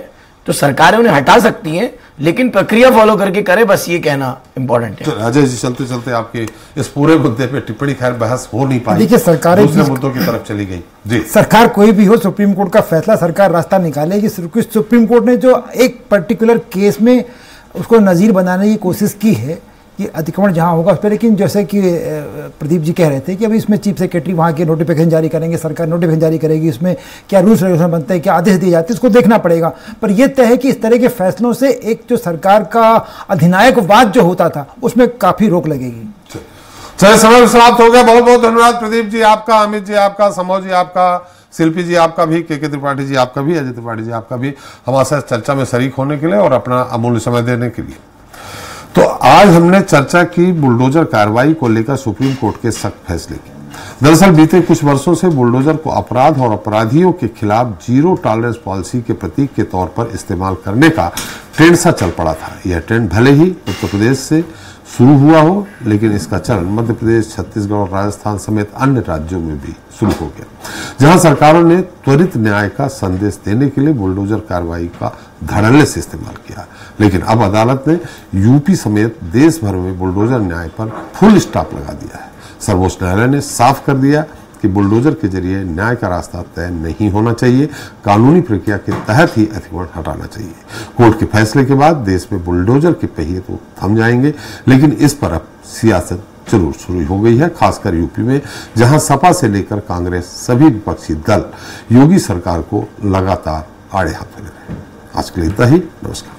तो सरकारें उन्हें हटा सकती हैं, लेकिन प्रक्रिया फॉलो करके करे, बस ये कहना इंपॉर्टेंट है। अजय जी, चलते चलते आपके इस पूरे मुद्दे पे टिप्पणी, खैर बहस हो नहीं पाई, देखिए सरकारें दूसरे मुद्दों की तरफ चली गई जी। सरकार कोई भी हो, सुप्रीम कोर्ट का फैसला सरकार रास्ता निकालेगी। सुप्रीम कोर्ट ने जो एक पर्टिकुलर केस में उसको नज़ीर बनाने की कोशिश की है कि अतिक्रमण जहाँ होगा उस पर, लेकिन जैसे कि प्रदीप जी कह रहे थे कि अभी इसमें चीफ सेक्रेटरी वहाँ के नोटिफिकेशन जारी करेंगे, सरकार नोटिफिकेशन जारी करेगी, इसमें क्या रूल्स रेगुलेशन बनते हैं, क्या आदेश दिए जाते हैं, इसको देखना पड़ेगा। पर यह तय है कि इस तरह के फैसलों से एक जो सरकार का अधिनायकवाद जो होता था उसमें काफ़ी रोक लगेगी। चलिए, समय समाप्त हो गया। बहुत बहुत धन्यवाद प्रदीप जी आपका, अमित जी आपका, समोह जी आपका, शिल्पी जी आपका भी, के त्रिपाठी जी आपका भी, अजय त्रिपाठी जी आपका भी हमारे साथ चर्चा में शरीक होने के लिए और अपना अमूल्य समय देने के लिए। तो आज हमने चर्चा की बुलडोजर कार्रवाई को लेकर सुप्रीम कोर्ट के सख्त फैसले की। दरअसल बीते कुछ वर्षों से बुलडोजर को अपराध और अपराधियों के खिलाफ जीरो टॉलरेंस पॉलिसी के प्रतीक के तौर पर इस्तेमाल करने का ट्रेंड सा चल पड़ा था। यह ट्रेंड भले ही उत्तर प्रदेश से शुरू हुआ हो, लेकिन इसका चलन मध्य प्रदेश, छत्तीसगढ़ और राजस्थान समेत अन्य राज्यों में भी शुरू हो गया, जहां सरकारों ने त्वरित न्याय का संदेश देने के लिए बुलडोजर कार्रवाई का धड़ल्ले से इस्तेमाल किया। लेकिन अब अदालत ने यूपी समेत देश भर में बुलडोजर न्याय पर फुल स्टॉप लगा दिया है। सर्वोच्च न्यायालय ने साफ कर दिया कि बुलडोजर के जरिए न्याय का रास्ता तय नहीं होना चाहिए, कानूनी प्रक्रिया के तहत ही अतिक्रमण हटाना चाहिए। कोर्ट के फैसले के बाद देश में बुलडोजर के पहिए तो थम जाएंगे, लेकिन इस पर अब सियासत जरूर शुरू हो गई है, खासकर यूपी में, जहां सपा से लेकर कांग्रेस सभी विपक्षी दल योगी सरकार को लगातार आड़े हाथ लगा रहे हैं। आज के लिए इतना ही, नमस्कार।